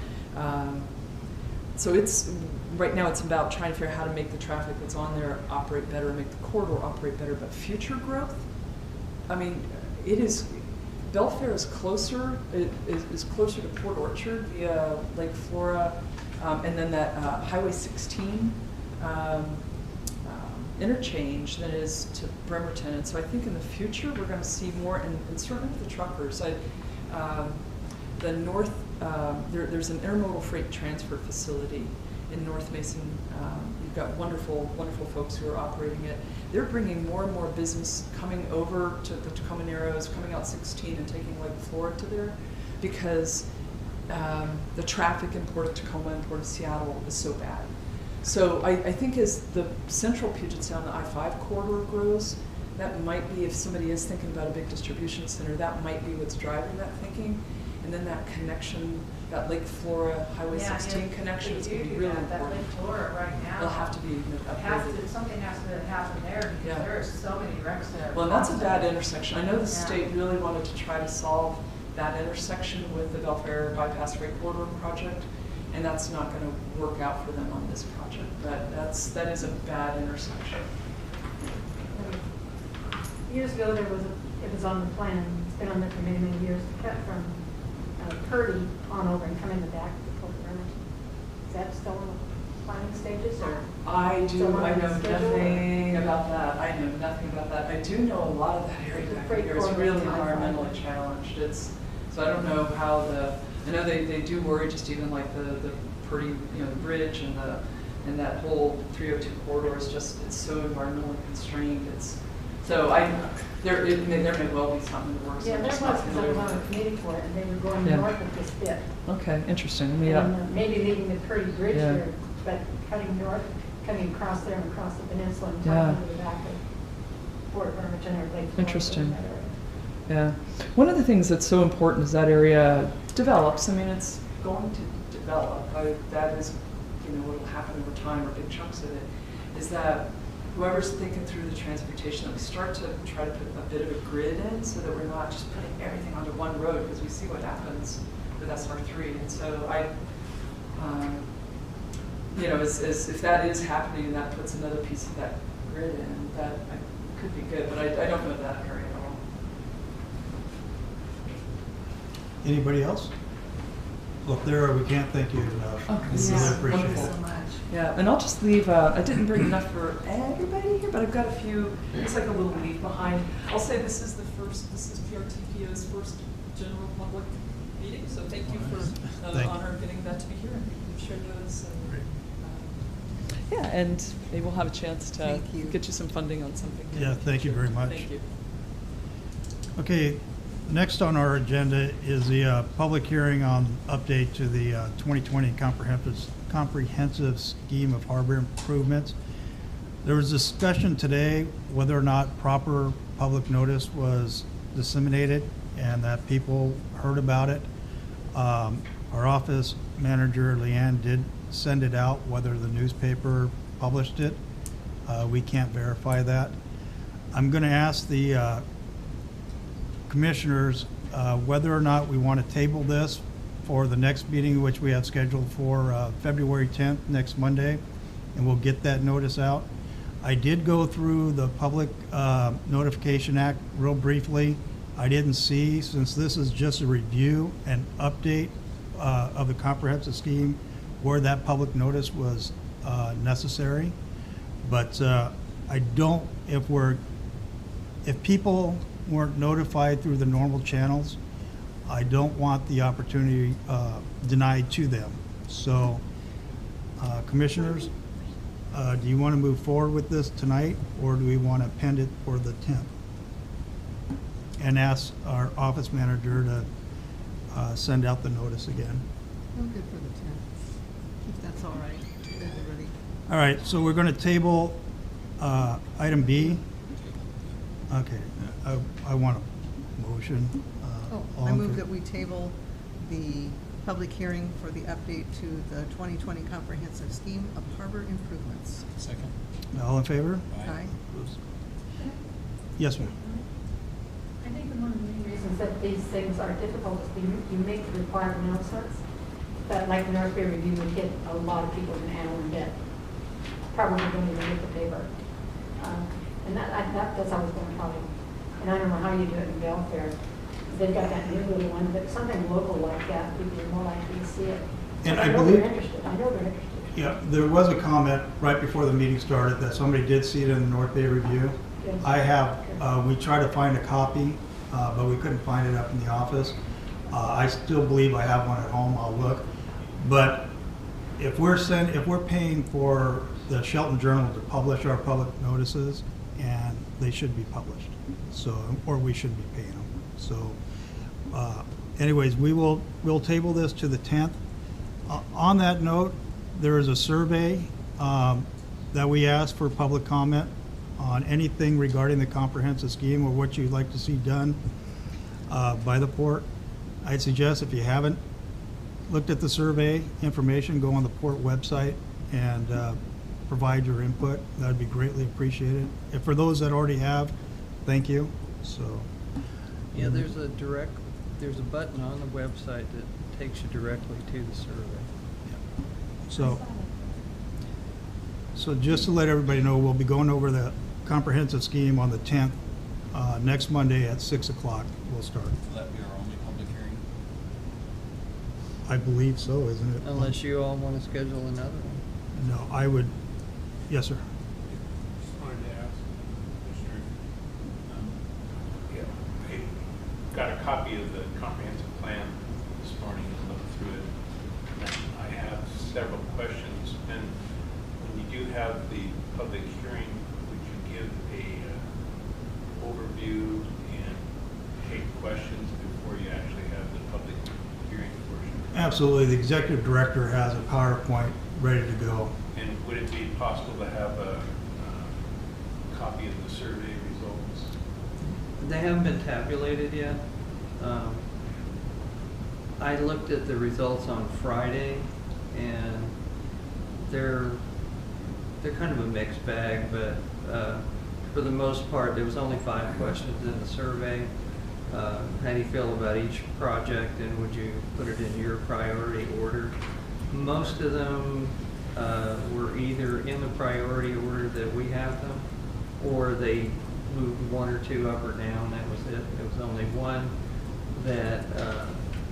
Speaker 6: it's right now it's about trying to figure out how to make the traffic that's on there operate better, make the corridor operate better. But future growth, I mean, Belfair is closer. It is closer to Port Orchard via Lake Flora, and then that Highway 16. Interchange than it is to Bremerton, and so I think in the future we're going to see more, and certainly with the truckers. The north, there's an intermodal freight transfer facility in North Mason. You've got wonderful, wonderful folks who are operating it. They're bringing more and more business coming over to the Tacoma Narrows, coming out 16 and taking Lake Florida to there, because the traffic in Port of Tacoma and Port of Seattle is so bad. So I think as the central Puget Sound, the I-5 corridor grows, that might be, if somebody is thinking about a big distribution center, that might be what's driving that thinking. And then that connection, that Lake Flora Highway 16 connection is going to be really important.
Speaker 9: That Lake Flora right now.
Speaker 6: It'll have to be upgraded.
Speaker 9: Something has to happen there because
Speaker 6: Yeah.
Speaker 9: there are so many wrecks there.
Speaker 6: Well, and that's a bad intersection. I know the
Speaker 9: Yeah.
Speaker 6: state really wanted to try to solve that intersection with the Belfair Bypass Freight Corridor project, and that's not going to work out for them on this project. But that is a bad intersection.
Speaker 7: Years ago, it was on the plan, it's been on there for many, many years, to cut from Purdy on over and come in the back to Fort Bremerton. Is that still in the planning stages, or?
Speaker 6: I
Speaker 7: Still on
Speaker 6: know
Speaker 7: the schedule, or?
Speaker 6: nothing about that. I know nothing about that. I do know a lot of that area
Speaker 7: The
Speaker 6: back
Speaker 7: freight
Speaker 6: here is
Speaker 7: corridor
Speaker 6: really
Speaker 7: is high
Speaker 6: environmentally
Speaker 7: five.
Speaker 6: challenged. So I don't know how I know they do worry, just even like the Purdy, the bridge and that whole 302 corridor is just, it's so environmentally constrained. So there may well be something that works.
Speaker 7: Yeah,
Speaker 6: I'm
Speaker 7: there
Speaker 6: just
Speaker 7: was,
Speaker 6: not
Speaker 7: because I was
Speaker 6: familiar
Speaker 7: on
Speaker 6: with
Speaker 7: the committee for it, and they were going
Speaker 6: Yeah.
Speaker 7: north of this bit.
Speaker 6: it. Okay, interesting.
Speaker 7: And maybe leaving the Purdy Bridge
Speaker 6: Yeah.
Speaker 7: here, but cutting north, cutting across there and across the peninsula and
Speaker 6: Yeah.
Speaker 7: talking to the back of Fort Bremerton or Lake Florida.
Speaker 6: Interesting.
Speaker 7: that area.
Speaker 6: Yeah. One of the things that's so important as that area develops, I mean, it's going to develop. That is, what will happen over time, or big chunks of it, is that whoever's thinking through the transportation, that we start to try to put a bit of a grid in so that we're not just putting everything onto one road, because we see what happens with SR3. And so if that is happening and that puts another piece of that grid in, that could be good, but I don't know that area at all.
Speaker 1: Anybody else? Look, there, we can't thank you enough.
Speaker 6: Oh,
Speaker 1: We
Speaker 6: this
Speaker 1: really
Speaker 6: is
Speaker 1: appreciate
Speaker 6: wonderful.
Speaker 1: it.
Speaker 2: So much.
Speaker 6: Yeah, and I'll just leave, I didn't bring enough for everybody here, but I've got a few, it's like a little leaf behind. I'll say this is PRTPO's first general public meeting, so thank you for the
Speaker 1: Thank you.
Speaker 6: honor of getting that to be here, and we've shared those.
Speaker 1: Great.
Speaker 6: Yeah, and maybe we'll have a chance to
Speaker 2: Thank you.
Speaker 6: get you some funding on something.
Speaker 1: Yeah, thank you very much.
Speaker 6: Thank you.
Speaker 1: Okay, next on our agenda is the public hearing on update to the 2020 comprehensive scheme of harbor improvements. There was discussion today whether or not proper public notice was disseminated and that people heard about it. Our office manager, Leanne, did send it out. Whether the newspaper published it, we can't verify that. I'm going to ask the commissioners whether or not we want to table this for the next meeting, which we have scheduled for February 10th, next Monday, and we'll get that notice out. I did go through the Public Notification Act real briefly. I didn't see, since this is just a review and update of the comprehensive scheme, where that public notice was necessary. But I don't, if people weren't notified through the normal channels, I don't want the opportunity denied to them. So, commissioners, do you want to move forward with this tonight, or do we want to pend it for the 10th? And ask our office manager to send out the notice again.
Speaker 2: I'm good for the 10th, if that's all right with everybody.
Speaker 1: All right, so we're going to table item B. Okay, I want a motion. All
Speaker 2: I
Speaker 1: in
Speaker 2: move
Speaker 1: favor?
Speaker 2: that we table the public hearing for the update to the 2020 comprehensive scheme of harbor improvements.
Speaker 3: Second.
Speaker 1: All in favor?
Speaker 2: Aye.
Speaker 1: Yes, ma'am.
Speaker 7: I think one of the main reasons that these things are difficult is you make the required announcements, but like the North Bay Review would hit a lot of people in Allyn that probably don't even get the paper. And that's always been a problem. And I don't know how you do it in Belfair. They've got that new little one, but something local like that, people are more likely to see it.
Speaker 1: And
Speaker 7: So
Speaker 1: I
Speaker 7: know
Speaker 1: believe-
Speaker 7: they're interested. I know they're interested.
Speaker 1: Yeah, there was a comment right before the meeting started that somebody did see it in the North Bay Review.
Speaker 7: Yes.
Speaker 1: I have, we tried to find a copy, but we couldn't find it up in the office. I still believe I have one at home, I'll look. But if we're paying for the Shelton Journal to publish our public notices, and they should be published, so, or we should be paying them. So, anyways, we'll table this to the 10th. On that note, there is a survey that we asked for public comment on anything regarding the comprehensive scheme or what you'd like to see done by the port. I'd suggest if you haven't looked at the survey information, go on the port website and provide your input. That'd be greatly appreciated. And for those that already have, thank you. So,
Speaker 5: Yeah, there's a button on the website that takes you directly to the survey.
Speaker 1: So just to let everybody know, we'll be going over the comprehensive scheme on the 10th, next Monday at 6 o'clock. We'll start.
Speaker 3: Will that be our only public hearing?
Speaker 1: I believe so, isn't it?
Speaker 5: Unless you all want to schedule another one.
Speaker 1: No, I would, yes, sir.
Speaker 8: Just wanted to ask, Commissioner, I got a copy of the comprehensive plan this morning and looked through it. And I have several questions. And when you do have the public hearing, would you give a overview and take questions before you actually have the public hearing portion?
Speaker 1: Absolutely. The executive director has a PowerPoint ready to go.
Speaker 8: And would it be possible to have a copy of the survey results?
Speaker 5: They haven't been tabulated yet. I looked at the results on Friday, and they're kind of a mixed bag, but for the most part, there was only 5 questions in the survey. How do you feel about each project, and would you put it in your priority order? Most of them were either in the priority order that we have them, or they moved 1 or 2 up or down. That was it. There was only one that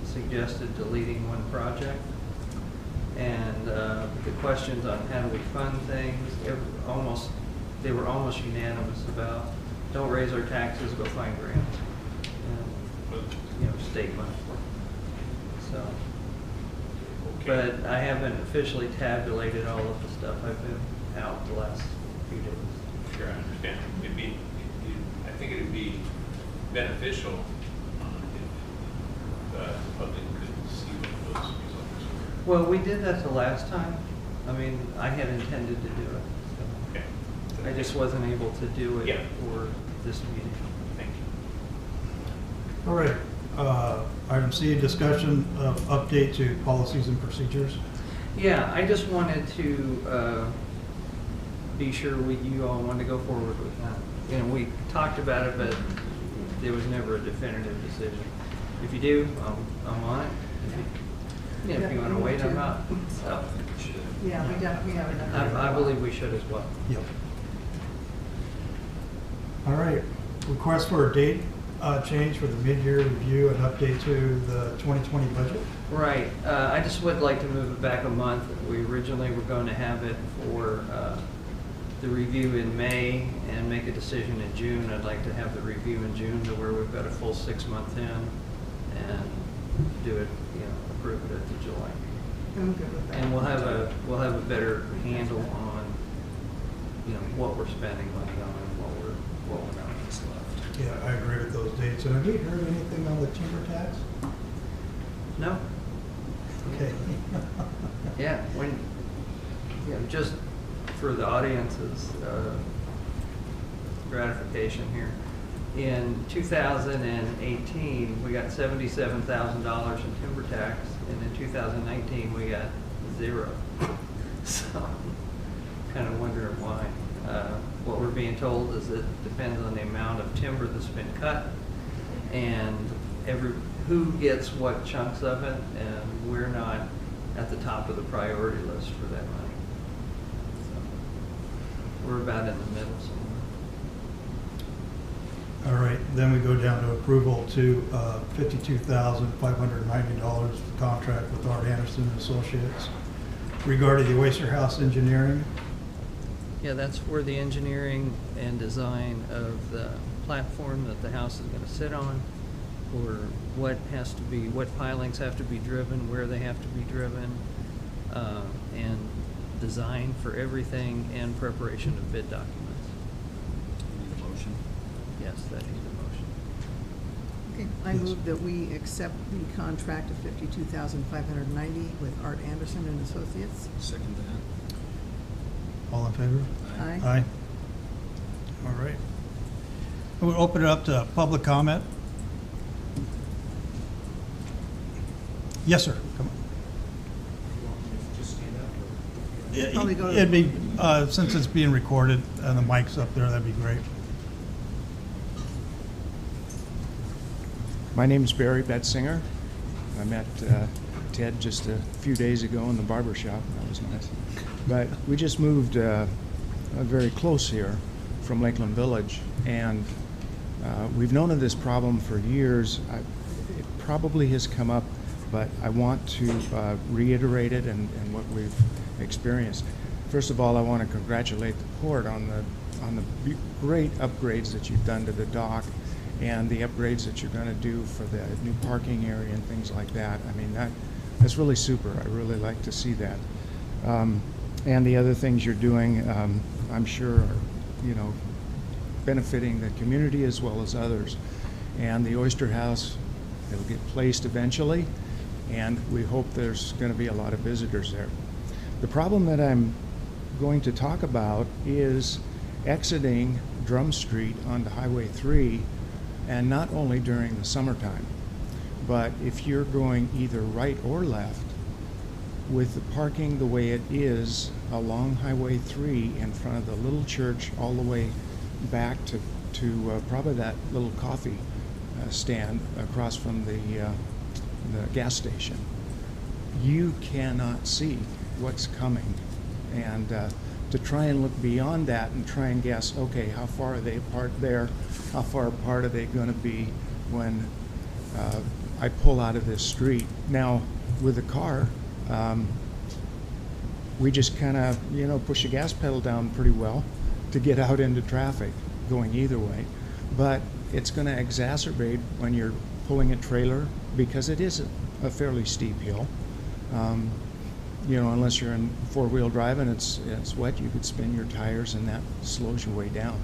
Speaker 5: suggested deleting one project. And the questions on how do we fund things, they were almost unanimous about don't raise our taxes, go find grants, and, state money. So,
Speaker 8: Okay.
Speaker 5: but I haven't officially tabulated all of the stuff. I've been out the last few days.
Speaker 8: Sure, I understand. I think it'd be beneficial if the public could see what those results were.
Speaker 5: Well, we did that the last time. I mean, I had intended to do it.
Speaker 8: Okay.
Speaker 5: So I just wasn't able to do it
Speaker 8: Yeah.
Speaker 5: for this meeting.
Speaker 8: Thank you.
Speaker 1: All right. Item C, discussion of update to policies and procedures.
Speaker 5: Yeah, I just wanted to be sure you all wanted to go forward with that. We talked about it, but there was never a definitive decision. If you do, I'm on it. If you want to wait, I'm out. So,
Speaker 2: Yeah, we have enough.
Speaker 5: I believe we should as well.
Speaker 1: Yep. All right. Request for a date change for the mid-year review and update to the 2020 budget.
Speaker 5: Right. I just would like to move it back a month. We originally were going to have it for the review in May and make a decision in June. I'd like to have the review in June to where we've got a full 6 month in and do it, approve it at the July meeting.
Speaker 2: I'm good with that.
Speaker 5: And we'll have a better handle on, what we're spending money on and what we're not just left.
Speaker 1: Yeah, I agree with those dates. And have we heard anything on the timber tax?
Speaker 5: No.
Speaker 1: Okay.
Speaker 5: Yeah, just for the audience's gratification here. In 2018, we got $77,000 in timber tax, and in 2019, we got 0. So, kind of wondering why. What we're being told is it depends on the amount of timber that's been cut, and who gets what chunks of it, and we're not at the top of the priority list for that money. So, we're about in the middle somewhere.
Speaker 1: All right, then we go down to approval to $52,590 contract with Art Anderson and Associates regarding the Oyster House engineering.
Speaker 5: Yeah, that's for the engineering and design of the platform that the house is going to sit on, or what pilings have to be driven, where they have to be driven, and design for everything and preparation of bid documents.
Speaker 4: Need a motion?
Speaker 5: Yes, that needs a motion.
Speaker 2: Okay, I move that we accept the contract of $52,590 with Art Anderson and Associates.
Speaker 4: Second that.
Speaker 1: All in favor?
Speaker 2: Aye.
Speaker 1: Aye. All right. We'll open it up to public comment. Yes, sir. Come on.
Speaker 2: Probably go to-
Speaker 1: It'd be, since it's being recorded and the mic's up there, that'd be great.
Speaker 10: My name is Barry Betzinger. I met Ted just a few days ago in the barber shop. That was nice. But we just moved very close here from Lakeland Village, and we've known of this problem for years. It probably has come up, but I want to reiterate it and what we've experienced. First of all, I want to congratulate the port on the great upgrades that you've done to the dock and the upgrades that you're going to do for the new parking area and things like that. I mean, that's really super. I really like to see that. And the other things you're doing, I'm sure are, benefiting the community as well as others. And the Oyster House, it'll get placed eventually, and we hope there's going to be a lot of visitors there. The problem that I'm going to talk about is exiting Drum Street onto Highway 3, and not only during the summertime, but if you're going either right or left, with the parking the way it is along Highway 3 in front of the little church all the way back to probably that little coffee stand across from the gas station, you cannot see what's coming. And to try and look beyond that and try and guess, okay, how far are they apart there? How far apart are they going to be when I pull out of this street? Now, with a car, we just kind of, push the gas pedal down pretty well to get out into traffic going either way. But it's going to exacerbate when you're pulling a trailer, because it is a fairly steep hill. Unless you're in four-wheel drive and it's wet, you could spin your tires and that slows your way down.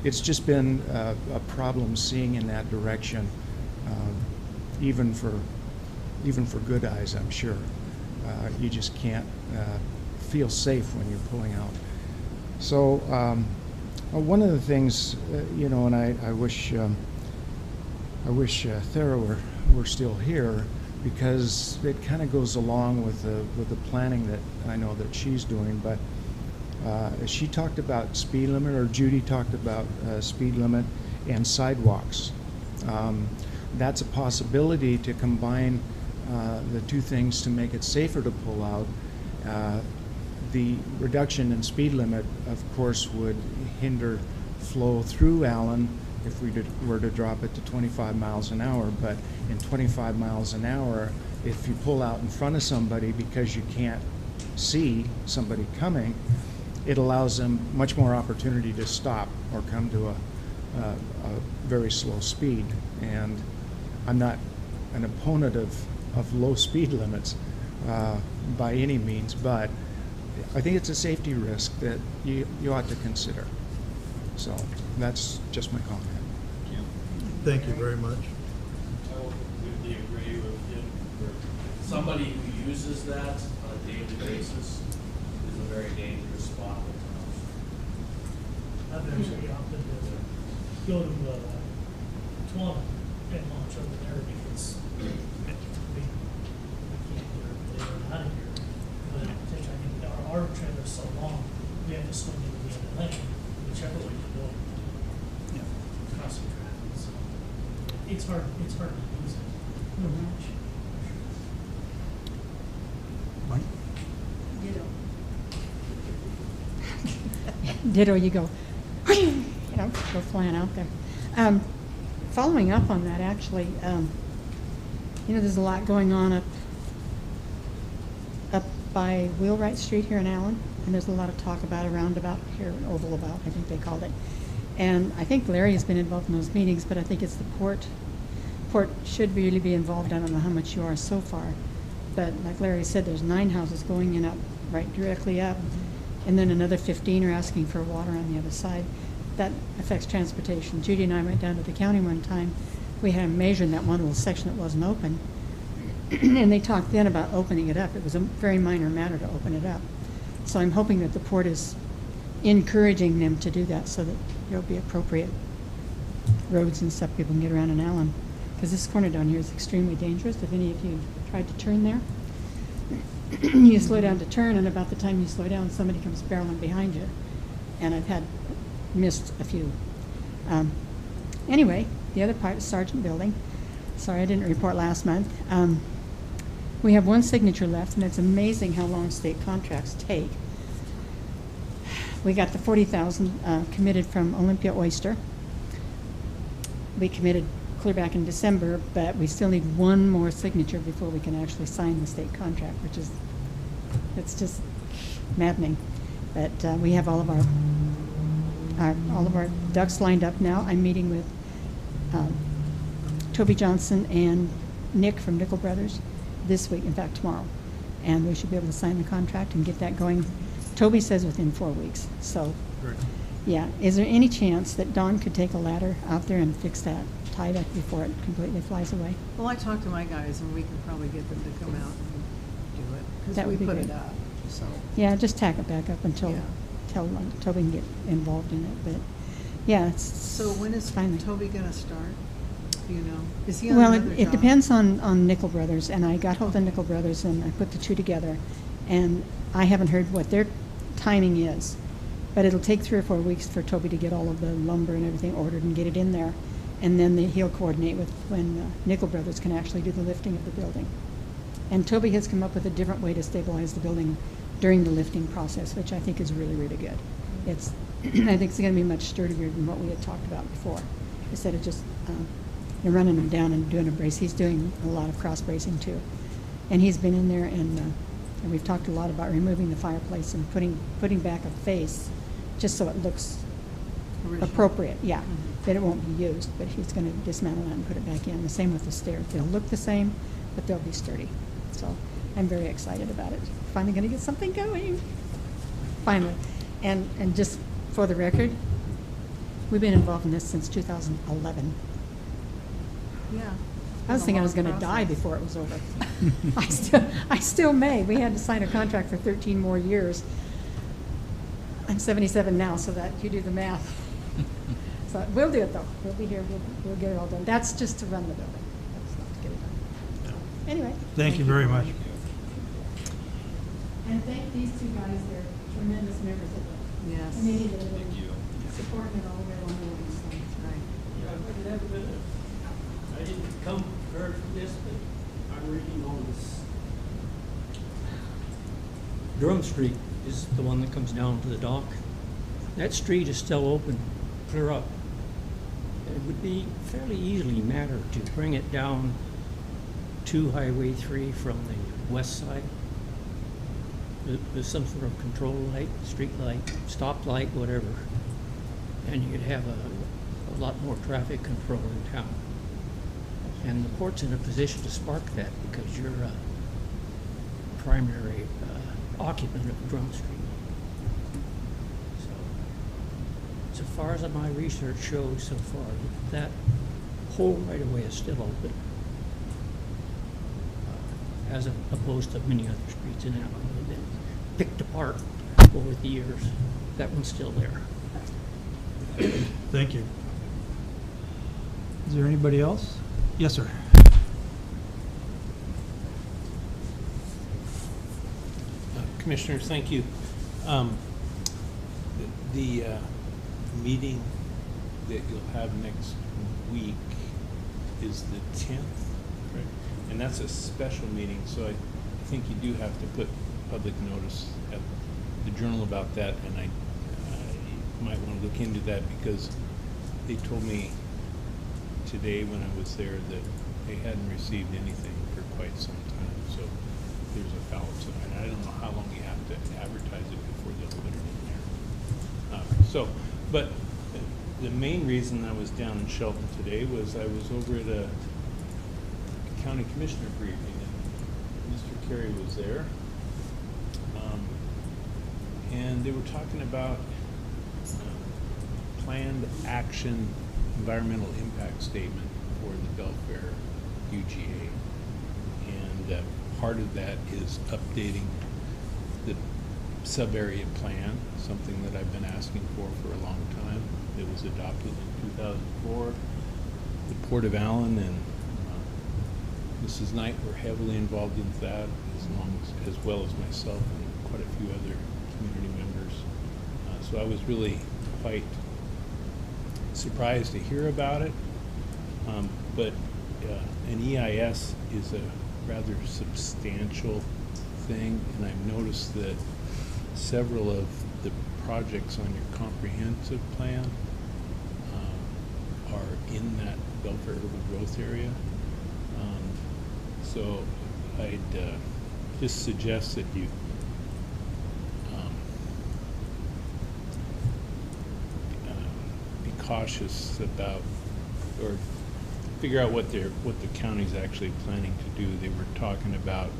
Speaker 10: It's just been a problem seeing in that direction, even for good eyes, I'm sure. You just can't feel safe when you're pulling out. So one of the things, and I wish Thera were still here, because it kind of goes along with the planning that I know that she's doing. But she talked about speed limit, or Judy talked about speed limit and sidewalks. That's a possibility to combine the two things to make it safer to pull out. The reduction in speed limit, of course, would hinder flow through Allyn if we were to drop it to 25 miles an hour. But in 25 miles an hour, if you pull out in front of somebody because you can't see somebody coming, it allows them much more opportunity to stop or come to a very slow speed. And I'm not an opponent of low speed limits by any means, but I think it's a safety risk that you ought to consider. So that's just my comment.
Speaker 1: Thank you very much.
Speaker 11: I will completely agree with you. For somebody who uses that on a daily basis is a very dangerous spot at times.
Speaker 12: I've actually opted to go to Tawana and launch over there because we can't get everybody out of here. But I think our trailer's so long, we have to swing into the other lane, whichever way you go.
Speaker 1: Yeah.
Speaker 12: Crossing traffic, so it's hard to use it.
Speaker 1: Mike?
Speaker 7: Ditto, you go, go flying out there. Following up on that, actually, there's a lot going on up by Wheelwright Street here in Allyn, and there's a lot of talk about a roundabout here, oval about, I think they called it. And I think Larry has been involved in those meetings, but I think it's the port. Port should really be involved. I don't know how much you are so far.
Speaker 13: but like Larry said, there's 9 houses going in up, right directly up, and then another 15 are asking for water on the other side. That affects transportation. Judy and I went down to the county one time. We had them measuring that one little section that wasn't open, and they talked then about opening it up. It was a very minor matter to open it up. So I'm hoping that the port is encouraging them to do that so that there'll be appropriate roads and stuff people can get around in Allyn. Because this corner down here is extremely dangerous. If any of you tried to turn there, you slow down to turn, and about the time you slow down, somebody comes barreling behind you. And I've had missed a few. Anyway, the other part is Sergeant Building. Sorry, I didn't report last month. We have 1 signature left, and it's amazing how long state contracts take. We got the $40,000 committed from Olympia Oyster. We committed clear back in December, but we still need 1 more signature before we can actually sign the state contract, which is, it's just maddening. But we have all of our ducks lined up now. I'm meeting with Toby Johnson and Nick from Nickel Brothers this week, in fact tomorrow, and we should be able to sign the contract and get that going. Toby says within 4 weeks. So,
Speaker 1: Great.
Speaker 13: yeah. Is there any chance that Dawn could take a ladder out there and fix that tie up before it completely flies away?
Speaker 2: Well, I talked to my guys, and we could probably get them to come out and do it, because
Speaker 13: That
Speaker 2: we
Speaker 13: would be
Speaker 2: put
Speaker 13: great.
Speaker 2: it up, so.
Speaker 13: Yeah, just tack it back up until
Speaker 2: Yeah.
Speaker 13: Toby can get involved in it. But yeah, it's
Speaker 2: So when is
Speaker 13: finally.
Speaker 2: Toby gonna start? Do you know? Is he on
Speaker 13: Well,
Speaker 2: another
Speaker 13: it
Speaker 2: job?
Speaker 13: depends on Nickel Brothers, and I got hold of Nickel Brothers and I put the 2 together, and I haven't heard what their timing is, but it'll take 3 or 4 weeks for Toby to get all of the lumber and everything ordered and get it in there, and then he'll coordinate with when Nickel Brothers can actually do the lifting of the building. And Toby has come up with a different way to stabilize the building during the lifting process, which I think is really, really good. It's, I think it's going to be much sturdier than what we had talked about before. Instead of just running them down and doing a brace, he's doing a lot of cross bracing too. And he's been in there, and we've talked a lot about removing the fireplace and putting back a face, just so it looks
Speaker 2: Original.
Speaker 13: appropriate. Yeah, that it won't be used, but he's going to dismantle that and put it back in. The same with the stairs; they'll look the same, but they'll be sturdy. So I'm very excited about it. Finally going to get something going. Finally, and just for the record, we've been involved in this since 2011.
Speaker 2: Yeah.
Speaker 13: I was thinking I was going to die before it was over. I still may. We had to sign a contract for 13 more years. I'm 77 now, so that you do the math. So we'll do it though. We'll be here. We'll get it all done. That's just to run the building. That's not to get it done. So, anyway.
Speaker 1: Thank you very much.
Speaker 13: And thank these 2 guys. They're tremendous members of the
Speaker 2: Yes.
Speaker 13: committee that have been
Speaker 3: Thank you.
Speaker 13: supporting it all the way along the way. So.
Speaker 2: Right.
Speaker 12: I didn't come prepared for this, but I'm reading on this.
Speaker 14: Durham Street is the one that comes down to the dock. That street is still open, clear up. It would be fairly easily matter to bring it down to Highway 3 from the west side. There's some sort of control light, street light, stop light, whatever. And you could have a lot more traffic control in town. And the port's in a position to spark that because you're a primary occupant of Drum Street. So far as my research shows so far, that whole right of way is still open, as opposed to many other streets in Allyn that have been picked apart over the years. That one's still there.
Speaker 1: Thank you. Is there anybody else? Yes, sir.
Speaker 8: Commissioners, thank you. The meeting that you'll have next week is the 10th, correct? And that's a special meeting, so I think you do have to put public notice at the Journal about that, and I might want to look into that because they told me today when I was there that they hadn't received anything for quite some time, so there's a foul sign. I don't know how long you have to advertise it before they'll put it in there. But the main reason I was down in Shelton today was I was over at a county commissioner briefing, and Mr. Carrie was there. And they were talking about planned action environmental impact statement for the Belfair UGA. And part of that is updating the sub-area plan, something that I've been asking for a long time. It was adopted in 2004. The Port of Allyn and Mrs. Knight were heavily involved in that, as well as myself and quite a few other community members. So I was really quite surprised to hear about it. But an EIS is a rather substantial thing, and I've noticed that several of the projects on your comprehensive plan are in that Belfair urban growth area. So I'd just suggest that you be cautious about, or figure out what the county's actually planning to do. They were talking about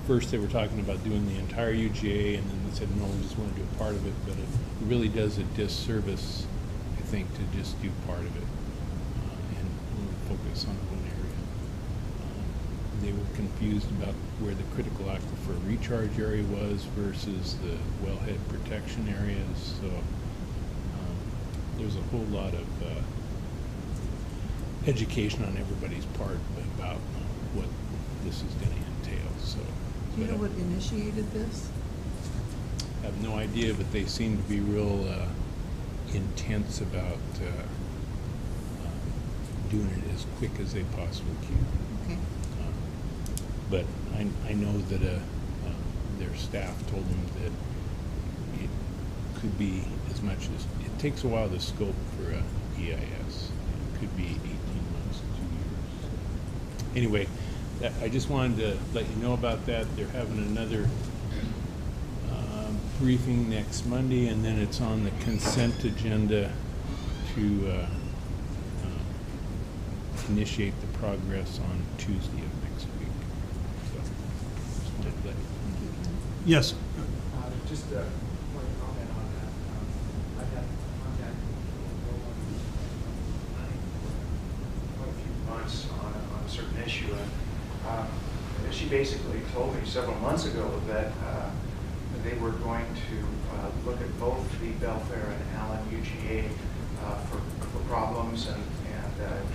Speaker 8: first they were talking about doing the entire UGA, and then they said no, we just want to do a part of it. But it really does a disservice, I think, to just do part of it and only focus on one area. They were confused about where the critical aquifer recharge area was versus the wellhead protection areas. So there's a whole lot of education on everybody's part about what this is going to entail. So,
Speaker 2: Do you know what initiated this?
Speaker 8: I have no idea, but they seem to be real intense about doing it as quick as they possibly can.
Speaker 2: Okay.
Speaker 8: But I know that their staff told them that it could be as much as, it takes a while to scope for a EIS. It could be 18 months, 2 years. So anyway, I just wanted to let you know about that. They're having another briefing next Monday, and then it's on the consent agenda to initiate the progress on Tuesday of next week. So just wanted to let you know.
Speaker 1: Yes.
Speaker 15: Just a point of comment on that. I've had contact with planning for quite a few months on a certain issue. And she basically told me several months ago that they were going to look at both the Belfair and Allyn UGA for problems and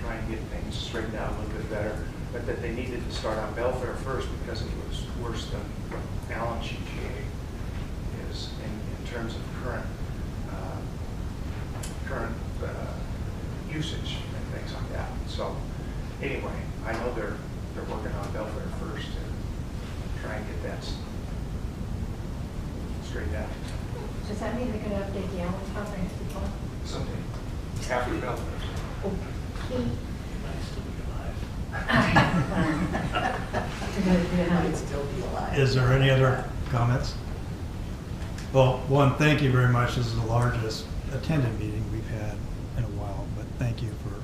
Speaker 15: try and get things straightened out a little bit better, but that they needed to start on Belfair first because it was worse than what Allyn UGA is in terms of current usage and things like that. So anyway, I know they're working on Belfair first and try and get that straightened out.
Speaker 7: Does that mean they're gonna update the Allyn comprehensive plan?
Speaker 15: Someday, after Belfair.
Speaker 7: Okay.
Speaker 1: Is there any other comments? Well, one, thank you very much. This is the largest attended meeting we've had in a while, but thank you for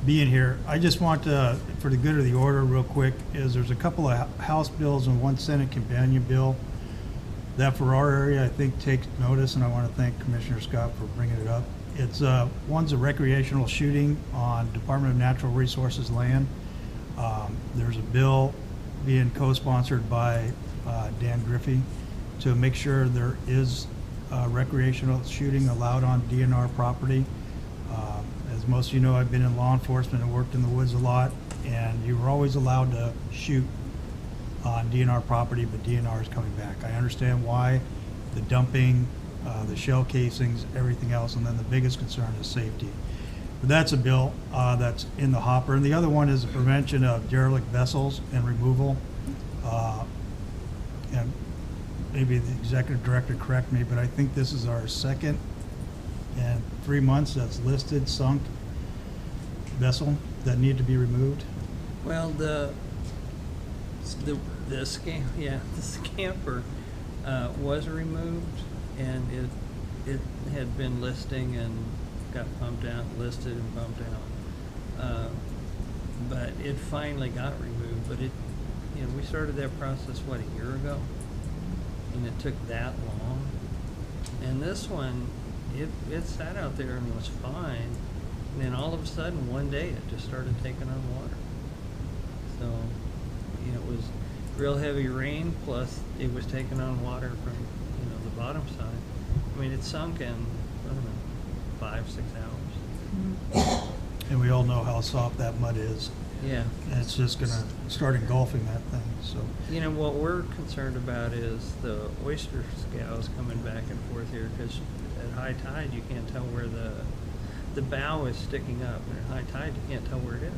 Speaker 1: being here. I just want to, for the good of the order real quick, is there's a couple of House bills and one Senate companion bill that for our area I think takes notice, and I want to thank Commissioner Scott for bringing it up. It's one's a recreational shooting on Department of Natural Resources land. There's a bill being co-sponsored by Dan Griffey to make sure there is recreational shooting allowed on DNR property. As most of you know, I've been in law enforcement and worked in the woods a lot, and you were always allowed to shoot on DNR property, but DNR is coming back. I understand why, the dumping, the shell casings, everything else, and then the biggest concern is safety. But that's a bill that's in the hopper. And the other one is the prevention of derelict vessels and removal. And maybe the executive director correct me, but I think this is our second in 3 months that's listed sunk vessel that need to be removed.
Speaker 5: Well, the scamper was removed, and it had been listing and got bumped out, listed and bumped out. but it finally got removed. But it, you know, we started that process, what, a year ago? And it took that long. And this one, it sat out there and was fine. And then all of a sudden, one day, it just started taking on water. So, you know, it was real heavy rain, plus it was taking on water from, you know, the bottom side. I mean, it sunk in, I don't know, 5-6 hours.
Speaker 1: And we all know how soft that mud is.
Speaker 5: Yeah.
Speaker 1: And it's just gonna start engulfing that thing, so.
Speaker 5: You know, what we're concerned about is the oyster scows coming back and forth here, because at high tide, you can't tell where the bow is sticking up, and at high tide, you can't tell where it is.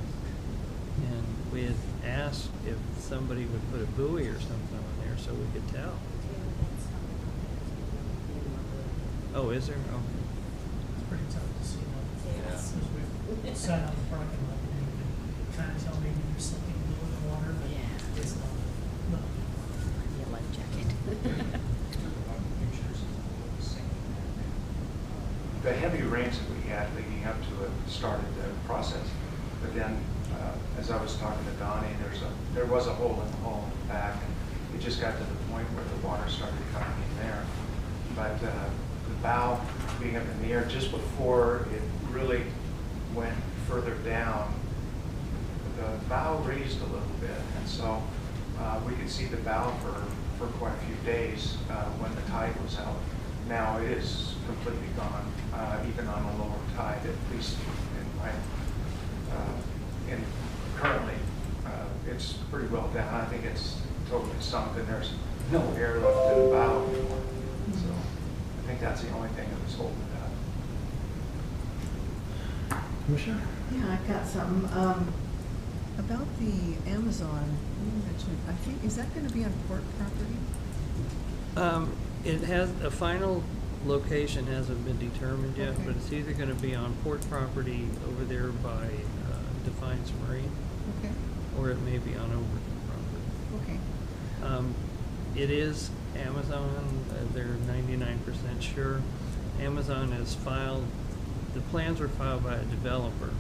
Speaker 5: And we had asked if somebody would put a buoy or something on there so we could tell. Oh, is there? Oh.
Speaker 12: It's pretty tough to see that. Because we've sat on the parking lot and we've been trying to tell maybe there's something blue in the water, but it's not. No.
Speaker 13: Yeah, life jacket.
Speaker 15: The heavy rains that we had leading up to it started the process. But then, as I was talking to Donnie, there was a hole in the hull in the back, and it just got to the point where the water started coming in there. But the bow being up in the air, just before it really went further down, the bow raised a little bit, and so we could see the bow for quite a few days when the tide was out. Now it is completely gone, even on a lower tide, at least in my, and currently it's pretty well down. I think it's totally sunk and there's no air left in the bow anymore. So I think that's the only thing that was holding it up.
Speaker 1: Commissioner?
Speaker 2: Yeah, I've got something. About the Amazon, you mentioned, I think, is that gonna be on port property?
Speaker 5: It has, a final location hasn't been determined yet,
Speaker 2: Okay.
Speaker 5: but it's either gonna be on port property over there by Defiance Marine,
Speaker 2: Okay,
Speaker 5: or it may be on Overton property.
Speaker 2: okay.
Speaker 5: It is Amazon, they're 99% sure. Amazon has filed, the plans were filed by a developer,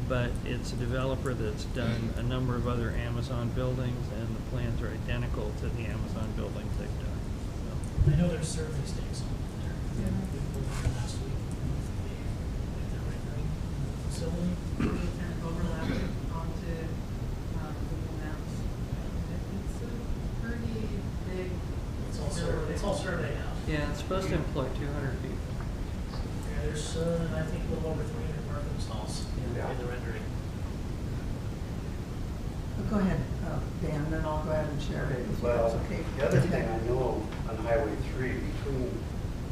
Speaker 5: but it's a developer that's done a number of other Amazon buildings, and the plans are identical to the Amazon buildings they've done. So,
Speaker 12: I know there's survey stakes on there.
Speaker 2: Yeah.
Speaker 12: We pulled them last week. They're rendering the facility.
Speaker 9: We kind of overlap it onto Google Maps. It's a pretty big.
Speaker 12: It's all surveyed out.
Speaker 5: yeah, it's supposed to employ 200 people.
Speaker 12: Yeah, there's, I think, a little over 300 parking stalls in
Speaker 15: Yeah.
Speaker 12: the rendering.
Speaker 2: Go ahead, Dan, then I'll go ahead and share it if
Speaker 16: Well,
Speaker 2: that's okay.
Speaker 16: the other thing I know on Highway 3, between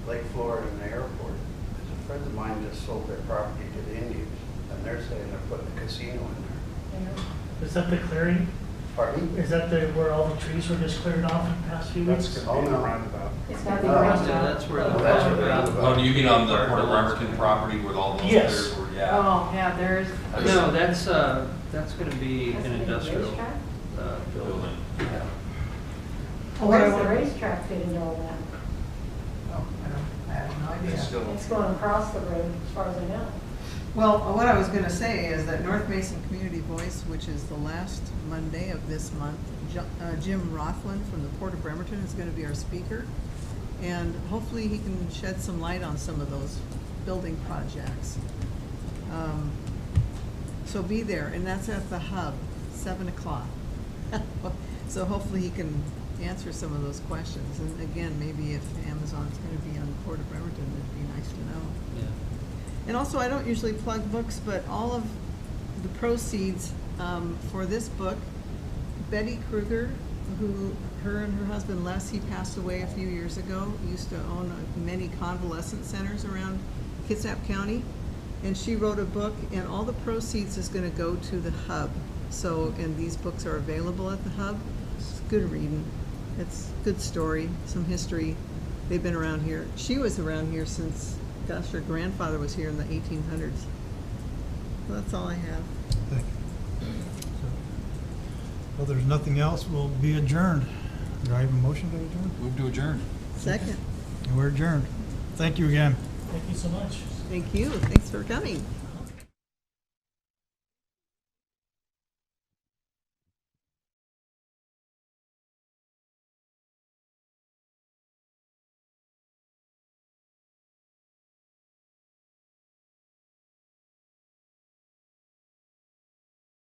Speaker 16: Lake Florida and the airport, is a friend of mine just sold their property to the Indians, and they're saying they're putting a casino in there.
Speaker 12: Is that the clearing?
Speaker 16: Pardon?
Speaker 12: Is that where all the trees were just cleared off in the past few weeks?
Speaker 15: That's going to be the roundabout.
Speaker 7: It's got the
Speaker 16: Oh,
Speaker 7: roundabout.
Speaker 5: That's where the
Speaker 16: That's where the roundabout.
Speaker 3: Oh, do you mean on the Port of Bremerton property with all those
Speaker 12: Yes.
Speaker 3: clears were, yeah.
Speaker 9: Oh, yeah, there's.
Speaker 5: No, that's gonna be
Speaker 7: That's
Speaker 5: an
Speaker 7: a big
Speaker 5: industrial
Speaker 7: racetrack?
Speaker 5: building.
Speaker 3: Yeah.
Speaker 7: Oh, where's the racetrack fit into all that?
Speaker 2: Oh, I have no idea.
Speaker 15: It's still,
Speaker 7: It's going across the road, as far as I know.
Speaker 2: Well, what I was gonna say is that North Mason Community Voice, which is the last Monday of this month, Jim Rothland from the Port of Bremerton is gonna be our speaker. And hopefully he can shed some light on some of those building projects. So be there, and that's at the Hub, 7 o'clock. So hopefully he can answer some of those questions. And again, maybe if Amazon's gonna be on the Port of Bremerton, it'd be nice to know.
Speaker 5: Yeah.
Speaker 2: And also, I don't usually plug books, but all of the proceeds for this book, Betty Kruger, her and her husband Les, he passed away a few years ago, used to own many convalescent centers around Kitsap County. And she wrote a book, and all the proceeds is gonna go to the Hub. So, and these books are available at the Hub. It's good reading. It's a good story, some history. They've been around here. She was around here since, gosh, her grandfather was here in the 1800s. So that's all I have.
Speaker 1: Thank you. Well, there's nothing else, we'll be adjourned. Do I have a motion to adjourn?
Speaker 3: Move to adjourn.
Speaker 2: Second.
Speaker 1: And we're adjourned. Thank you again.
Speaker 12: Thank you so much.
Speaker 2: Thank you. Thanks for coming.